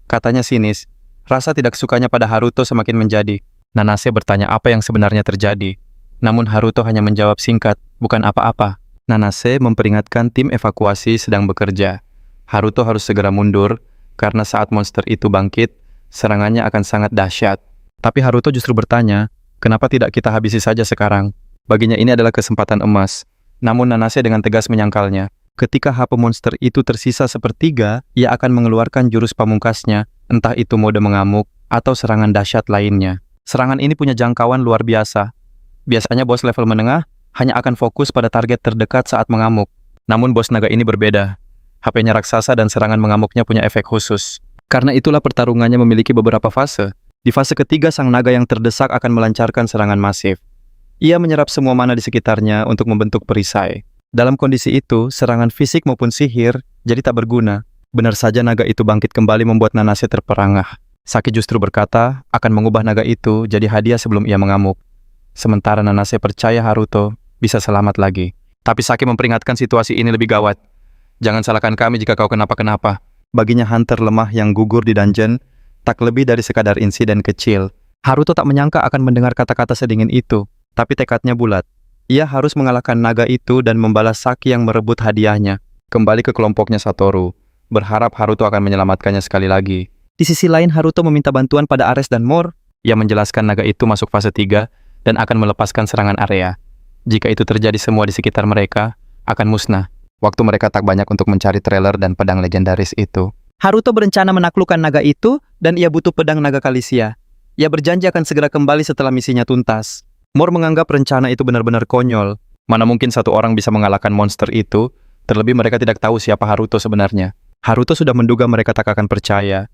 katanya sinis. Rasa tidak sukanya pada Haruto semakin menjadi. Nanase bertanya apa yang sebenarnya terjadi. Namun Haruto hanya menjawab singkat, bukan apa-apa. Nanase memperingatkan tim evakuasi sedang bekerja. Haruto harus segera mundur, karena saat monster itu bangkit, serangannya akan sangat dahsyat. Tapi Haruto justru bertanya, kenapa tidak kita habisi saja sekarang? Baginya ini adalah kesempatan emas. Namun Nanase dengan tegas menyangkalnya. Ketika HP monster itu tersisa sepertiga, ia akan mengeluarkan jurus pamungkasnya, entah itu mode mengamuk atau serangan dahsyat lainnya. Serangan ini punya jangkauan luar biasa. Biasanya bos level menengah hanya akan fokus pada target terdekat saat mengamuk. Namun bos naga ini berbeda. HP-nya raksasa dan serangan mengamuknya punya efek khusus. Karena itulah pertarungannya memiliki beberapa fase. Di fase ketiga, sang naga yang terdesak akan melancarkan serangan masif. Ia menyerap semua mana di sekitarnya untuk membentuk perisai. Dalam kondisi itu, serangan fisik maupun sihir jadi tak berguna. Benar saja naga itu bangkit kembali membuat Nanase terperangah. Saki justru berkata akan mengubah naga itu jadi hadiah sebelum ia mengamuk. Sementara Nanase percaya Haruto bisa selamat lagi. Tapi Saki memperingatkan situasi ini lebih gawat. Jangan salahkan kami jika kau kenapa-kenapa. Baginya hunter lemah yang gugur di dungeon tak lebih dari sekadar insiden kecil. Haruto tak menyangka akan mendengar kata-kata sedingin itu, tapi tekadnya bulat. Ia harus mengalahkan naga itu dan membalas Saki yang merebut hadiahnya. Kembali ke kelompoknya Satoru, berharap Haruto akan menyelamatkannya sekali lagi. Di sisi lain, Haruto meminta bantuan pada Ares dan Mor. Ia menjelaskan naga itu masuk fase 3 dan akan melepaskan serangan area. Jika itu terjadi, semua di sekitar mereka akan musnah. Waktu mereka tak banyak untuk mencari trailer dan pedang legendaris itu. Haruto berencana menaklukkan naga itu dan ia butuh pedang naga Kalisia. Ia berjanji akan segera kembali setelah misinya tuntas. Mor menganggap rencana itu benar-benar konyol. Mana mungkin satu orang bisa mengalahkan monster itu, terlebih mereka tidak tahu siapa Haruto sebenarnya. Haruto sudah menduga mereka tak akan percaya.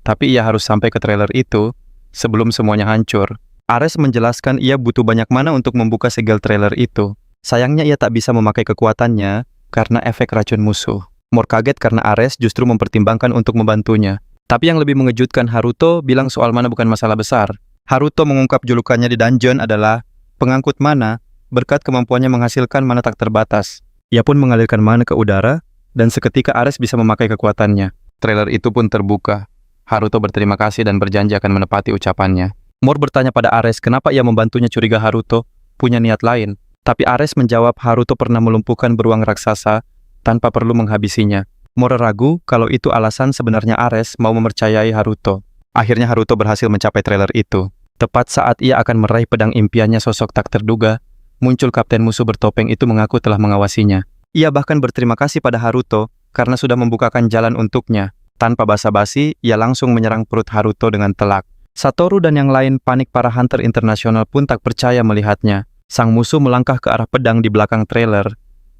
Tapi ia harus sampai ke trailer itu sebelum semuanya hancur. Ares menjelaskan ia butuh banyak mana untuk membuka segel trailer itu. Sayangnya ia tak bisa memakai kekuatannya karena efek racun musuh. Mor kaget karena Ares justru mempertimbangkan untuk membantunya. Tapi yang lebih mengejutkan, Haruto bilang soal mana bukan masalah besar. Haruto mengungkap julukannya di dungeon adalah pengangkut mana berkat kemampuannya menghasilkan mana tak terbatas. Ia pun mengalirkan mana ke udara dan seketika Ares bisa memakai kekuatannya. Trailer itu pun terbuka. Haruto berterima kasih dan berjanji akan menepati ucapannya. Mor bertanya pada Ares kenapa ia membantunya, curiga Haruto punya niat lain. Tapi Ares menjawab Haruto pernah melumpuhkan beruang raksasa tanpa perlu menghabisinya. Mor ragu kalau itu alasan sebenarnya Ares mau mempercayai Haruto. Akhirnya Haruto berhasil mencapai trailer itu. Tepat saat ia akan meraih pedang impiannya, sosok tak terduga muncul kapten musuh bertopeng itu mengaku telah mengawasinya. Ia bahkan berterima kasih pada Haruto karena sudah membukakan jalan untuknya. Tanpa basa-basi, ia langsung menyerang perut Haruto dengan telak. Satoru dan yang lain panik, para hunter internasional pun tak percaya melihatnya. Sang musuh melangkah ke arah pedang di belakang trailer.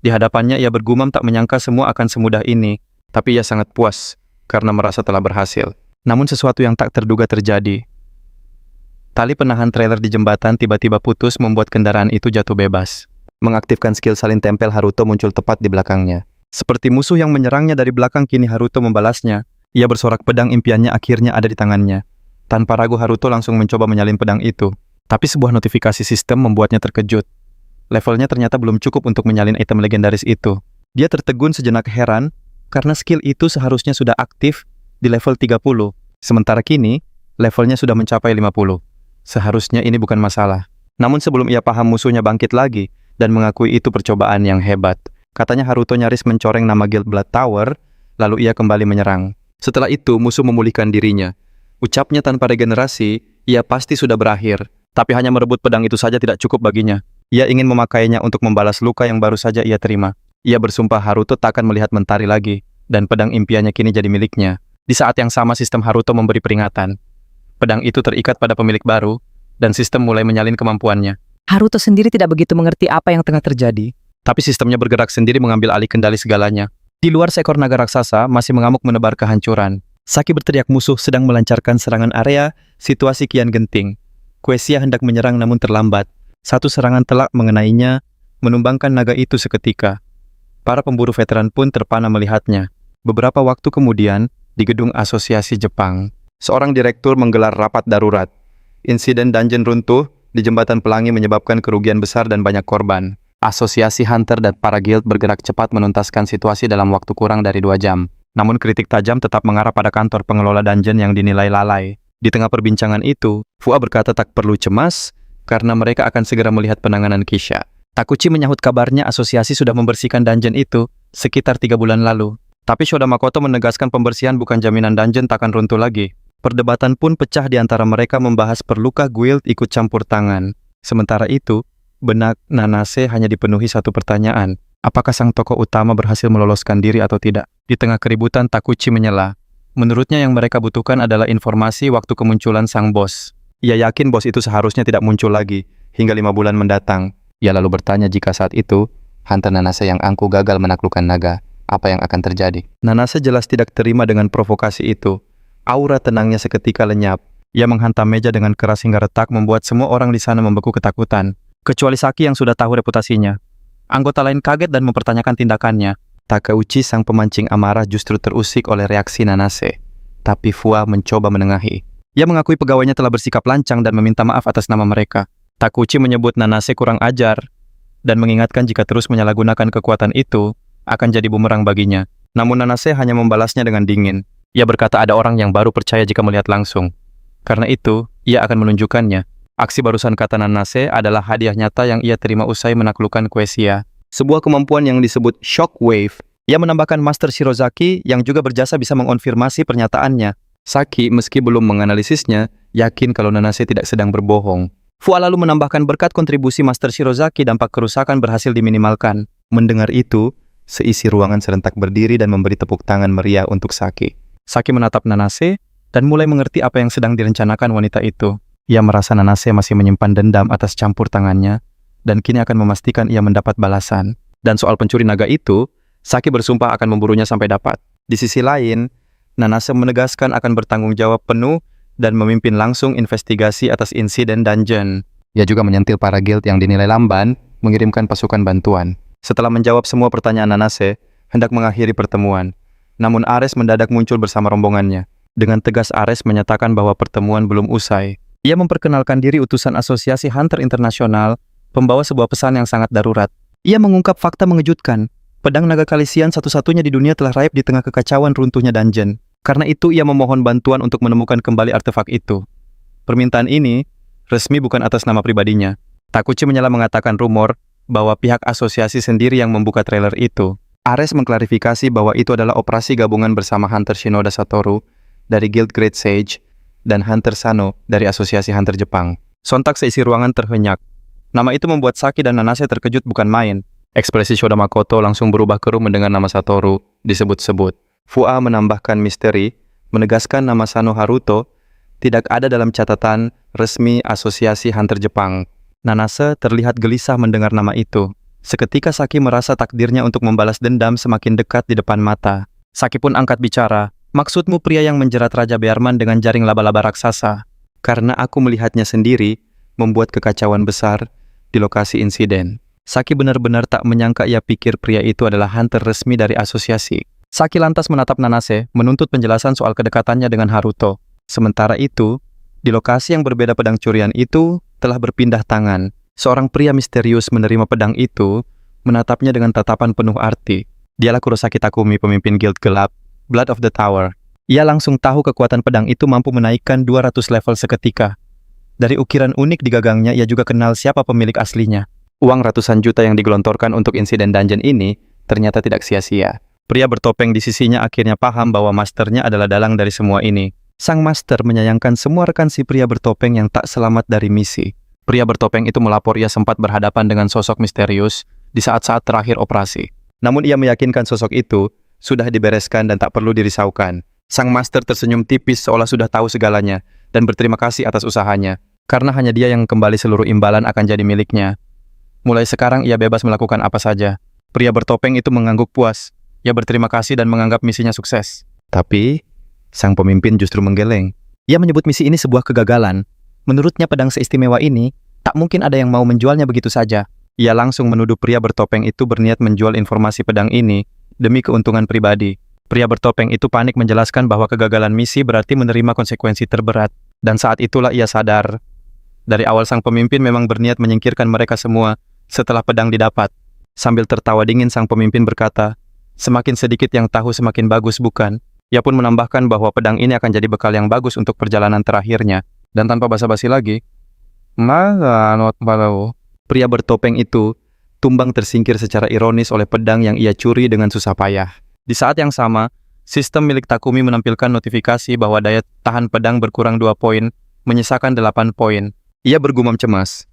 Di hadapannya ia bergumam tak menyangka semua akan semudah ini. Tapi ia sangat puas karena merasa telah berhasil. Namun sesuatu yang tak terduga terjadi. Tali penahan trailer di jembatan tiba-tiba putus membuat kendaraan itu jatuh bebas. Mengaktifkan skill salin tempel, Haruto muncul tepat di belakangnya. Seperti musuh yang menyerangnya dari belakang, kini Haruto membalasnya. Ia bersorak pedang impiannya akhirnya ada di tangannya. Tanpa ragu Haruto langsung mencoba menyalin pedang itu. Tapi sebuah notifikasi sistem membuatnya terkejut. Levelnya ternyata belum cukup untuk menyalin item legendaris itu. Dia tertegun sejenak heran karena skill itu seharusnya sudah aktif di level 30. Sementara kini levelnya sudah mencapai 50. Seharusnya ini bukan masalah. Namun sebelum ia paham, musuhnya bangkit lagi dan mengakui itu percobaan yang hebat. Katanya Haruto nyaris mencoreng nama Guild Blood Tower, lalu ia kembali menyerang. Setelah itu, musuh memulihkan dirinya. Ucapnya tanpa regenerasi, ia pasti sudah berakhir. Tapi hanya merebut pedang itu saja tidak cukup baginya. Ia ingin memakainya untuk membalas luka yang baru saja ia terima. Ia bersumpah Haruto tak akan melihat mentari lagi, dan pedang impiannya kini jadi miliknya. Di saat yang sama, sistem Haruto memberi peringatan. Pedang itu terikat pada pemilik baru, dan sistem mulai menyalin kemampuannya. Haruto sendiri tidak begitu mengerti apa yang tengah terjadi. Tapi sistemnya bergerak sendiri mengambil alih kendali segalanya. Di luar, seekor naga raksasa masih mengamuk menebar kehancuran. Saki berteriak musuh sedang melancarkan serangan area, situasi kian genting. Quesia hendak menyerang namun terlambat. Satu serangan telak mengenainya, menumbangkan naga itu seketika. Para pemburu veteran pun terpana melihatnya. Beberapa waktu kemudian, di gedung Asosiasi Jepang, seorang direktur menggelar rapat darurat. Insiden dungeon runtuh di Jembatan Pelangi menyebabkan kerugian besar dan banyak korban. Asosiasi Hunter dan para guild bergerak cepat menuntaskan situasi dalam waktu kurang dari 2 jam. Namun kritik tajam tetap mengarah pada kantor pengelola dungeon yang dinilai lalai. Di tengah perbincangan itu, Fua berkata tak perlu cemas karena mereka akan segera melihat penanganan Kisha. Takuchi menyahut kabarnya asosiasi sudah membersihkan dungeon itu sekitar 3 bulan lalu. Tapi Shoda Makoto menegaskan pembersihan bukan jaminan dungeon takkan runtuh lagi. Perdebatan pun pecah di antara mereka membahas perlukah guild ikut campur tangan. Sementara itu, benak Nanase hanya dipenuhi satu pertanyaan. Apakah sang tokoh utama berhasil meloloskan diri atau tidak? Di tengah keributan, Takuchi menyela. Menurutnya yang mereka butuhkan adalah informasi waktu kemunculan sang bos. Ia yakin bos itu seharusnya tidak muncul lagi hingga 5 bulan mendatang. Ia lalu bertanya jika saat itu, Hunter Nanase yang angkuh gagal menaklukkan naga, apa yang akan terjadi? Nanase jelas tidak terima dengan provokasi itu. Aura tenangnya seketika lenyap. Ia menghantam meja dengan keras hingga retak membuat semua orang di sana membeku ketakutan. Kecuali Saki yang sudah tahu reputasinya. Anggota lain kaget dan mempertanyakan tindakannya. Takeuchi sang pemancing amarah justru terusik oleh reaksi Nanase. Tapi Fua mencoba menengahi. Ia mengakui pegawainya telah bersikap lancang dan meminta maaf atas nama mereka. Takeuchi menyebut Nanase kurang ajar dan mengingatkan jika terus menyalahgunakan kekuatan itu akan jadi bumerang baginya. Namun Nanase hanya membalasnya dengan dingin. Ia berkata ada orang yang baru percaya jika melihat langsung. Karena itu, ia akan menunjukkannya. Aksi barusan kata Nanase adalah hadiah nyata yang ia terima usai menaklukkan Quesia. Sebuah kemampuan yang disebut Shockwave. Ia menambahkan Master Shirozaki yang juga berjasa bisa mengonfirmasi pernyataannya. Saki, meski belum menganalisisnya, yakin kalau Nanase tidak sedang berbohong. Fua lalu menambahkan berkat kontribusi Master Shirozaki dampak kerusakan berhasil diminimalkan. Mendengar itu, seisi ruangan serentak berdiri dan memberi tepuk tangan meriah untuk Saki. Saki menatap Nanase dan mulai mengerti apa yang sedang direncanakan wanita itu. Ia merasa Nanase masih menyimpan dendam atas campur tangannya dan kini akan memastikan ia mendapat balasan. Dan soal pencuri naga itu, Saki bersumpah akan memburunya sampai dapat. Di sisi lain, Nanase menegaskan akan bertanggung jawab penuh dan memimpin langsung investigasi atas insiden dungeon. Ia juga menyentil para guild yang dinilai lamban, mengirimkan pasukan bantuan. Setelah menjawab semua pertanyaan Nanase, hendak mengakhiri pertemuan. Namun Ares mendadak muncul bersama rombongannya. Dengan tegas Ares menyatakan bahwa pertemuan belum usai. Ia memperkenalkan diri utusan Asosiasi Hunter Internasional, pembawa sebuah pesan yang sangat darurat. Ia mengungkap fakta mengejutkan. Pedang naga Kalisian satu-satunya di dunia telah raib di tengah kekacauan runtuhnya dungeon. Karena itu ia memohon bantuan untuk menemukan kembali artefak itu. Permintaan ini resmi bukan atas nama pribadinya. Takeuchi menyela mengatakan rumor bahwa pihak asosiasi sendiri yang membuka trailer itu. Ares mengklarifikasi bahwa itu adalah operasi gabungan bersama Hunter Shinoda Satoru dari Guild Great Sage dan Hunter Sano dari Asosiasi Hunter Jepang. Sontak seisi ruangan terhenyak. Nama itu membuat Saki dan Nanase terkejut bukan main. Ekspresi Shoda Makoto langsung berubah keruh mendengar nama Satoru disebut-sebut. Fua menambahkan misteri, menegaskan nama Sano Haruto tidak ada dalam catatan resmi Asosiasi Hunter Jepang. Nanase terlihat gelisah mendengar nama itu. Seketika Saki merasa takdirnya untuk membalas dendam semakin dekat di depan mata. Saki pun angkat bicara. Maksudmu pria yang menjerat Raja Bearman dengan jaring laba-laba raksasa? Karena aku melihatnya sendiri, membuat kekacauan besar di lokasi insiden. Saki benar-benar tak menyangka ia pikir pria itu adalah hunter resmi dari asosiasi. Saki lantas menatap Nanase, menuntut penjelasan soal kedekatannya dengan Haruto. Sementara itu, di lokasi yang berbeda pedang curian itu telah berpindah tangan. Seorang pria misterius menerima pedang itu, menatapnya dengan tatapan penuh arti. Dialah Kurosaki Takumi, pemimpin guild gelap, Blood of the Tower. Ia langsung tahu kekuatan pedang itu mampu menaikkan 200 level seketika. Dari ukiran unik di gagangnya, ia juga kenal siapa pemilik aslinya. Uang ratusan juta yang digelontorkan untuk insiden dungeon ini ternyata tidak sia-sia. Pria bertopeng di sisinya akhirnya paham bahwa masternya adalah dalang dari semua ini. Sang master menyayangkan semua rekan si pria bertopeng yang tak selamat dari misi. Pria bertopeng itu melapor ia sempat berhadapan dengan sosok misterius di saat-saat terakhir operasi. Namun ia meyakinkan sosok itu sudah dibereskan dan tak perlu dirisaukan. Sang master tersenyum tipis seolah sudah tahu segalanya dan berterima kasih atas usahanya. Karena hanya dia yang kembali seluruh imbalan akan jadi miliknya. Mulai sekarang ia bebas melakukan apa saja. Pria bertopeng itu mengangguk puas. Ia berterima kasih dan menganggap misinya sukses. Tapi, sang pemimpin justru menggeleng. Ia menyebut misi ini sebuah kegagalan. Menurutnya pedang seistimewa ini, tak mungkin ada yang mau menjualnya begitu saja. Ia langsung menuduh pria bertopeng itu berniat menjual informasi pedang ini demi keuntungan pribadi. Pria bertopeng itu panik menjelaskan bahwa kegagalan misi berarti menerima konsekuensi terberat. Dan saat itulah ia sadar. Dari awal sang pemimpin memang berniat menyingkirkan mereka semua setelah pedang didapat. Sambil tertawa dingin sang pemimpin berkata, semakin sedikit yang tahu semakin bagus bukan? Ia pun menambahkan bahwa pedang ini akan jadi bekal yang bagus untuk perjalanan terakhirnya. Dan tanpa basa-basi lagi, pria bertopeng itu tumbang tersingkir secara ironis oleh pedang yang ia curi dengan susah payah. Di saat yang sama, sistem milik Takumi menampilkan notifikasi bahwa daya tahan pedang berkurang 2 poin, menyisakan 8 poin. Ia bergumam cemas.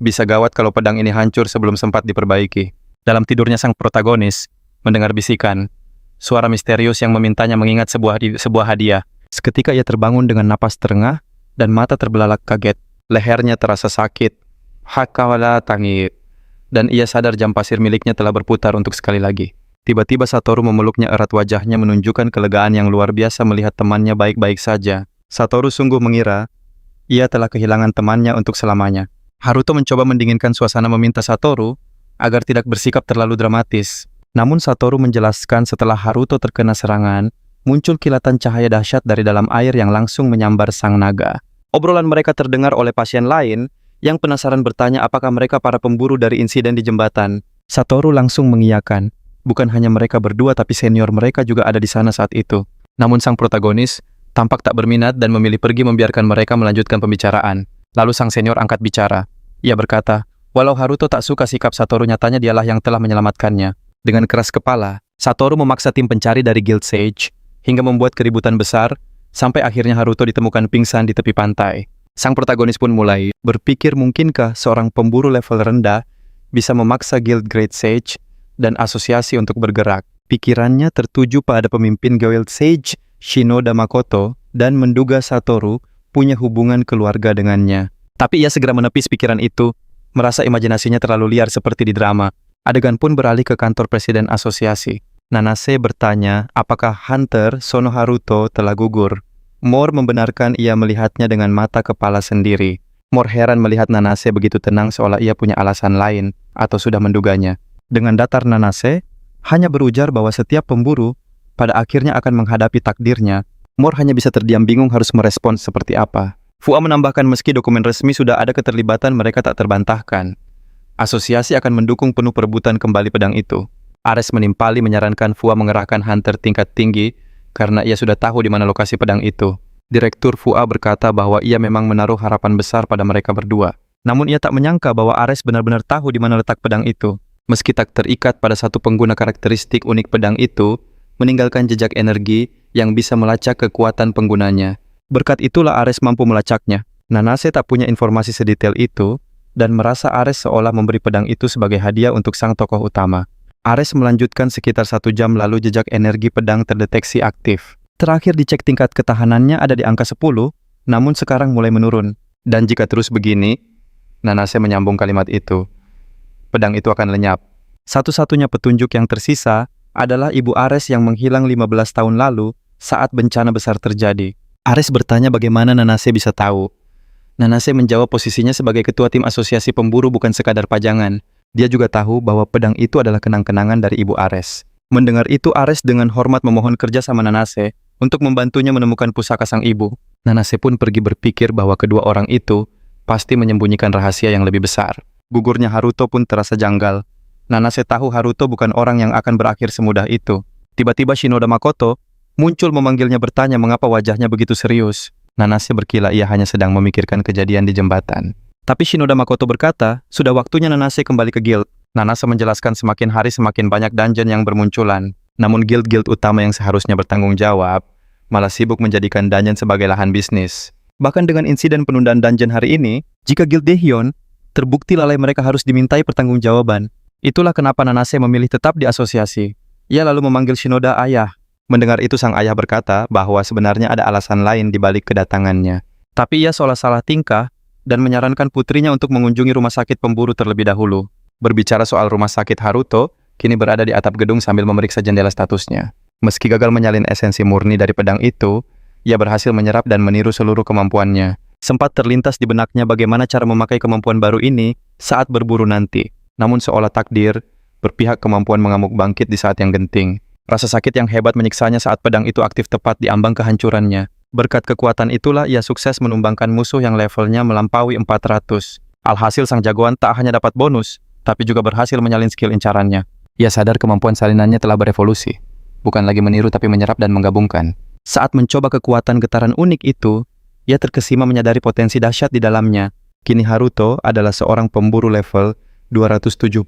Bisa gawat kalau pedang ini hancur sebelum sempat diperbaiki. Dalam tidurnya sang protagonis mendengar bisikan, suara misterius yang memintanya mengingat sebuah hadiah. Seketika ia terbangun dengan napas terengah dan mata terbelalak kaget. Lehernya terasa sakit. Hakawala tangit. Dan ia sadar jam pasir miliknya telah berputar untuk sekali lagi. Tiba-tiba Satoru memeluknya erat, wajahnya menunjukkan kelegaan yang luar biasa melihat temannya baik-baik saja. Satoru sungguh mengira ia telah kehilangan temannya untuk selamanya. Haruto mencoba mendinginkan suasana, meminta Satoru agar tidak bersikap terlalu dramatis. Namun Satoru menjelaskan setelah Haruto terkena serangan, muncul kilatan cahaya dahsyat dari dalam air yang langsung menyambar sang naga. Obrolan mereka terdengar oleh pasien lain yang penasaran bertanya apakah mereka para pemburu dari insiden di jembatan. Satoru langsung mengiyakan. Bukan hanya mereka berdua tapi senior mereka juga ada di sana saat itu. Namun sang protagonis tampak tak berminat dan memilih pergi membiarkan mereka melanjutkan pembicaraan. Lalu sang senior angkat bicara. Ia berkata, walau Haruto tak suka sikap Satoru, nyatanya dialah yang telah menyelamatkannya. Dengan keras kepala, Satoru memaksa tim pencari dari Guild Sage hingga membuat keributan besar sampai akhirnya Haruto ditemukan pingsan di tepi pantai. Sang protagonis pun mulai berpikir mungkinkah seorang pemburu level rendah bisa memaksa Guild Great Sage dan asosiasi untuk bergerak. Pikirannya tertuju pada pemimpin Guild Sage, Shinoda Makoto, dan menduga Satoru punya hubungan keluarga dengannya. Tapi ia segera menepis pikiran itu, merasa imajinasinya terlalu liar seperti di drama. Adegan pun beralih ke kantor presiden asosiasi. Nanase bertanya apakah Hunter Sono Haruto telah gugur. Mor membenarkan ia melihatnya dengan mata kepala sendiri. Mor heran melihat Nanase begitu tenang seolah ia punya alasan lain atau sudah menduganya. Dengan datar Nanase hanya berujar bahwa setiap pemburu pada akhirnya akan menghadapi takdirnya. Mor hanya bisa terdiam bingung harus merespons seperti apa. Fua menambahkan meski dokumen resmi sudah ada keterlibatan mereka tak terbantahkan. Asosiasi akan mendukung penuh perebutan kembali pedang itu. Ares menimpali menyarankan Fua mengerahkan hunter tingkat tinggi karena ia sudah tahu di mana lokasi pedang itu. Direktur Fua berkata bahwa ia memang menaruh harapan besar pada mereka berdua. Namun ia tak menyangka bahwa Ares benar-benar tahu di mana letak pedang itu. Meski tak terikat pada satu pengguna karakteristik unik pedang itu, meninggalkan jejak energi yang bisa melacak kekuatan penggunanya. Berkat itulah Ares mampu melacaknya. Nanase tak punya informasi sedetail itu, dan merasa Ares seolah memberi pedang itu sebagai hadiah untuk sang tokoh utama. Ares melanjutkan sekitar 1 jam lalu jejak energi pedang terdeteksi aktif. Terakhir dicek tingkat ketahanannya ada di angka 10, namun sekarang mulai menurun. Dan jika terus begini, Nanase menyambung kalimat itu, pedang itu akan lenyap. Satu-satunya petunjuk yang tersisa adalah ibu Ares yang menghilang 15 tahun lalu saat bencana besar terjadi. Ares bertanya bagaimana Nanase bisa tahu. Nanase menjawab posisinya sebagai ketua tim asosiasi pemburu bukan sekadar pajangan. Dia juga tahu bahwa pedang itu adalah kenang-kenangan dari ibu Ares. Mendengar itu, Ares dengan hormat memohon kerja sama Nanase untuk membantunya menemukan pusaka sang ibu. Nanase pun pergi berpikir bahwa kedua orang itu pasti menyembunyikan rahasia yang lebih besar. Gugurnya Haruto pun terasa janggal. Nanase tahu Haruto bukan orang yang akan berakhir semudah itu. Tiba-tiba Shinoda Makoto muncul memanggilnya bertanya mengapa wajahnya begitu serius. Nanase berkila ia hanya sedang memikirkan kejadian di jembatan. Tapi Shinoda Makoto berkata, sudah waktunya Nanase kembali ke guild. Nanase menjelaskan semakin hari semakin banyak dungeon yang bermunculan. Namun guild-guild utama yang seharusnya bertanggung jawab, malah sibuk menjadikan dungeon sebagai lahan bisnis. Bahkan dengan insiden penundaan dungeon hari ini, jika guild Daehyun terbukti lalai mereka harus dimintai pertanggungjawaban. Itulah kenapa Nanase memilih tetap di asosiasi. Ia lalu memanggil Shinoda ayah. Mendengar itu sang ayah berkata bahwa sebenarnya ada alasan lain di balik kedatangannya. Tapi ia seolah salah tingkah dan menyarankan putrinya untuk mengunjungi rumah sakit pemburu terlebih dahulu. Berbicara soal rumah sakit Haruto, kini berada di atap gedung sambil memeriksa jendela statusnya. Meski gagal menyalin esensi murni dari pedang itu, ia berhasil menyerap dan meniru seluruh kemampuannya. Sempat terlintas di benaknya bagaimana cara memakai kemampuan baru ini saat berburu nanti. Namun seolah takdir, berpihak kemampuan mengamuk bangkit di saat yang genting. Rasa sakit yang hebat menyiksanya saat pedang itu aktif tepat di ambang kehancurannya. Berkat kekuatan itulah ia sukses menumbangkan musuh yang levelnya melampaui 400. Alhasil sang jagoan tak hanya dapat bonus, tapi juga berhasil menyalin skill incarannya. Ia sadar kemampuan salinannya telah berevolusi. Bukan lagi meniru tapi menyerap dan menggabungkan. Saat mencoba kekuatan getaran unik itu, ia terkesima menyadari potensi dahsyat di dalamnya. Kini Haruto adalah seorang pemburu level 276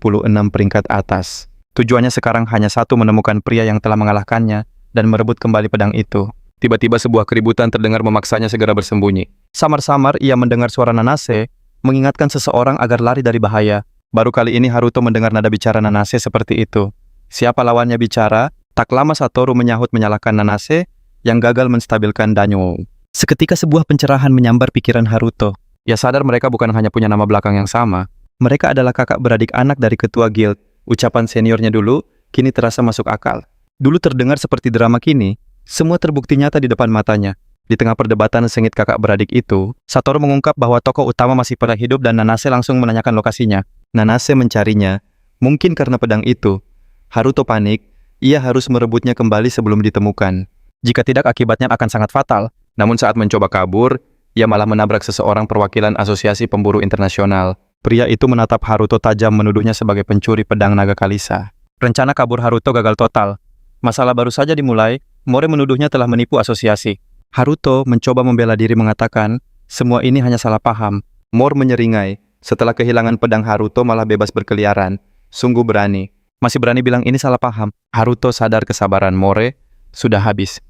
peringkat atas. Tujuannya sekarang hanya satu, menemukan pria yang telah mengalahkannya dan merebut kembali pedang itu. Tiba-tiba sebuah keributan terdengar memaksanya segera bersembunyi. Samar-samar ia mendengar suara Nanase, mengingatkan seseorang agar lari dari bahaya. Baru kali ini Haruto mendengar nada bicara Nanase seperti itu. Siapa lawannya bicara? Tak lama Satoru menyahut menyalahkan Nanase yang gagal menstabilkan Danyo. Seketika sebuah pencerahan menyambar pikiran Haruto. Ia sadar mereka bukan hanya punya nama belakang yang sama. Mereka adalah kakak beradik anak dari ketua guild. Ucapan seniornya dulu, kini terasa masuk akal. Dulu terdengar seperti drama, kini, semua terbukti nyata di depan matanya. Di tengah perdebatan sengit kakak beradik itu, Satoru mengungkap bahwa tokoh utama masih pada hidup dan Nanase langsung menanyakan lokasinya. Nanase mencarinya, Mungkin karena pedang itu, Haruto panik, ia harus merebutnya kembali sebelum ditemukan. Jika tidak, akibatnya akan sangat fatal. Namun saat mencoba kabur, ia malah menabrak seseorang perwakilan Asosiasi Pemburu Internasional. Pria itu menatap Haruto tajam, menuduhnya sebagai pencuri pedang naga Kalisa. Rencana kabur Haruto gagal total. Masalah baru saja dimulai, Mori menuduhnya telah menipu asosiasi. Haruto mencoba membela diri mengatakan, semua ini hanya salah paham. Mori menyeringai, setelah kehilangan pedang Haruto malah bebas berkeliaran. Sungguh berani. Masih berani bilang ini salah paham. Haruto sadar kesabaran Mori sudah habis.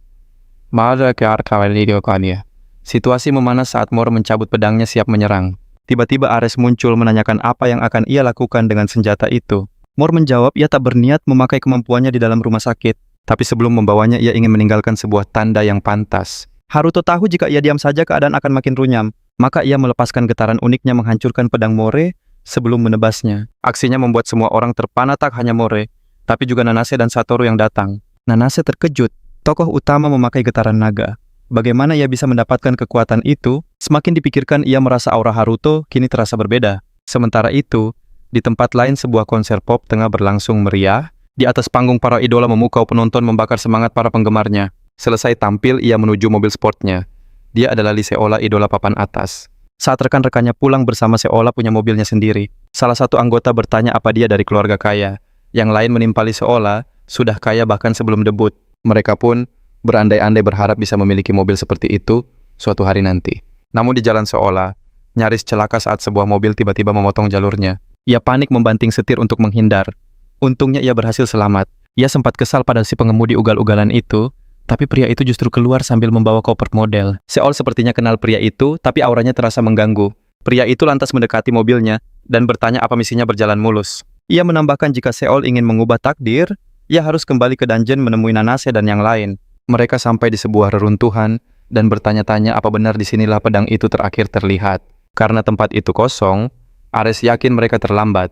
Situasi memanas saat Mori mencabut pedangnya siap menyerang. Tiba-tiba Ares muncul menanyakan apa yang akan ia lakukan dengan senjata itu. Mori menjawab ia tak berniat memakai kemampuannya di dalam rumah sakit. Tapi sebelum membawanya, ia ingin meninggalkan sebuah tanda yang pantas. Haruto tahu jika ia diam saja keadaan akan makin runyam. Maka ia melepaskan getaran uniknya menghancurkan pedang Mori sebelum menebasnya. Aksinya membuat semua orang terpana, tak hanya Mori, tapi juga Nanase dan Satoru yang datang. Nanase terkejut. Tokoh utama memakai getaran naga. Bagaimana ia bisa mendapatkan kekuatan itu? Semakin dipikirkan, ia merasa aura Haruto kini terasa berbeda. Sementara itu, di tempat lain sebuah konser pop tengah berlangsung meriah. Di atas panggung, para idola memukau penonton, membakar semangat para penggemarnya. Selesai tampil, ia menuju mobil sportnya. Dia adalah Lee Seola, idola papan atas. Saat rekan-rekannya pulang bersama, Seola punya mobilnya sendiri. Salah satu anggota bertanya apa dia dari keluarga kaya. Yang lain menimpali Seola, sudah kaya bahkan sebelum debut. Mereka pun berandai-andai berharap bisa memiliki mobil seperti itu suatu hari nanti. Namun di jalan Seola, nyaris celaka saat sebuah mobil tiba-tiba memotong jalurnya. Ia panik membanting setir untuk menghindar. Untungnya ia berhasil selamat. Ia sempat kesal pada si pengemudi ugal-ugalan itu, tapi pria itu justru keluar sambil membawa koper model. Seol sepertinya kenal pria itu, tapi auranya terasa mengganggu. Pria itu lantas mendekati mobilnya dan bertanya apa misinya berjalan mulus. Ia menambahkan jika Seol ingin mengubah takdir, ia harus kembali ke dungeon menemui Nanase dan yang lain. Mereka sampai di sebuah reruntuhan dan bertanya-tanya apa benar disinilah pedang itu terakhir terlihat. Karena tempat itu kosong, Ares yakin mereka terlambat.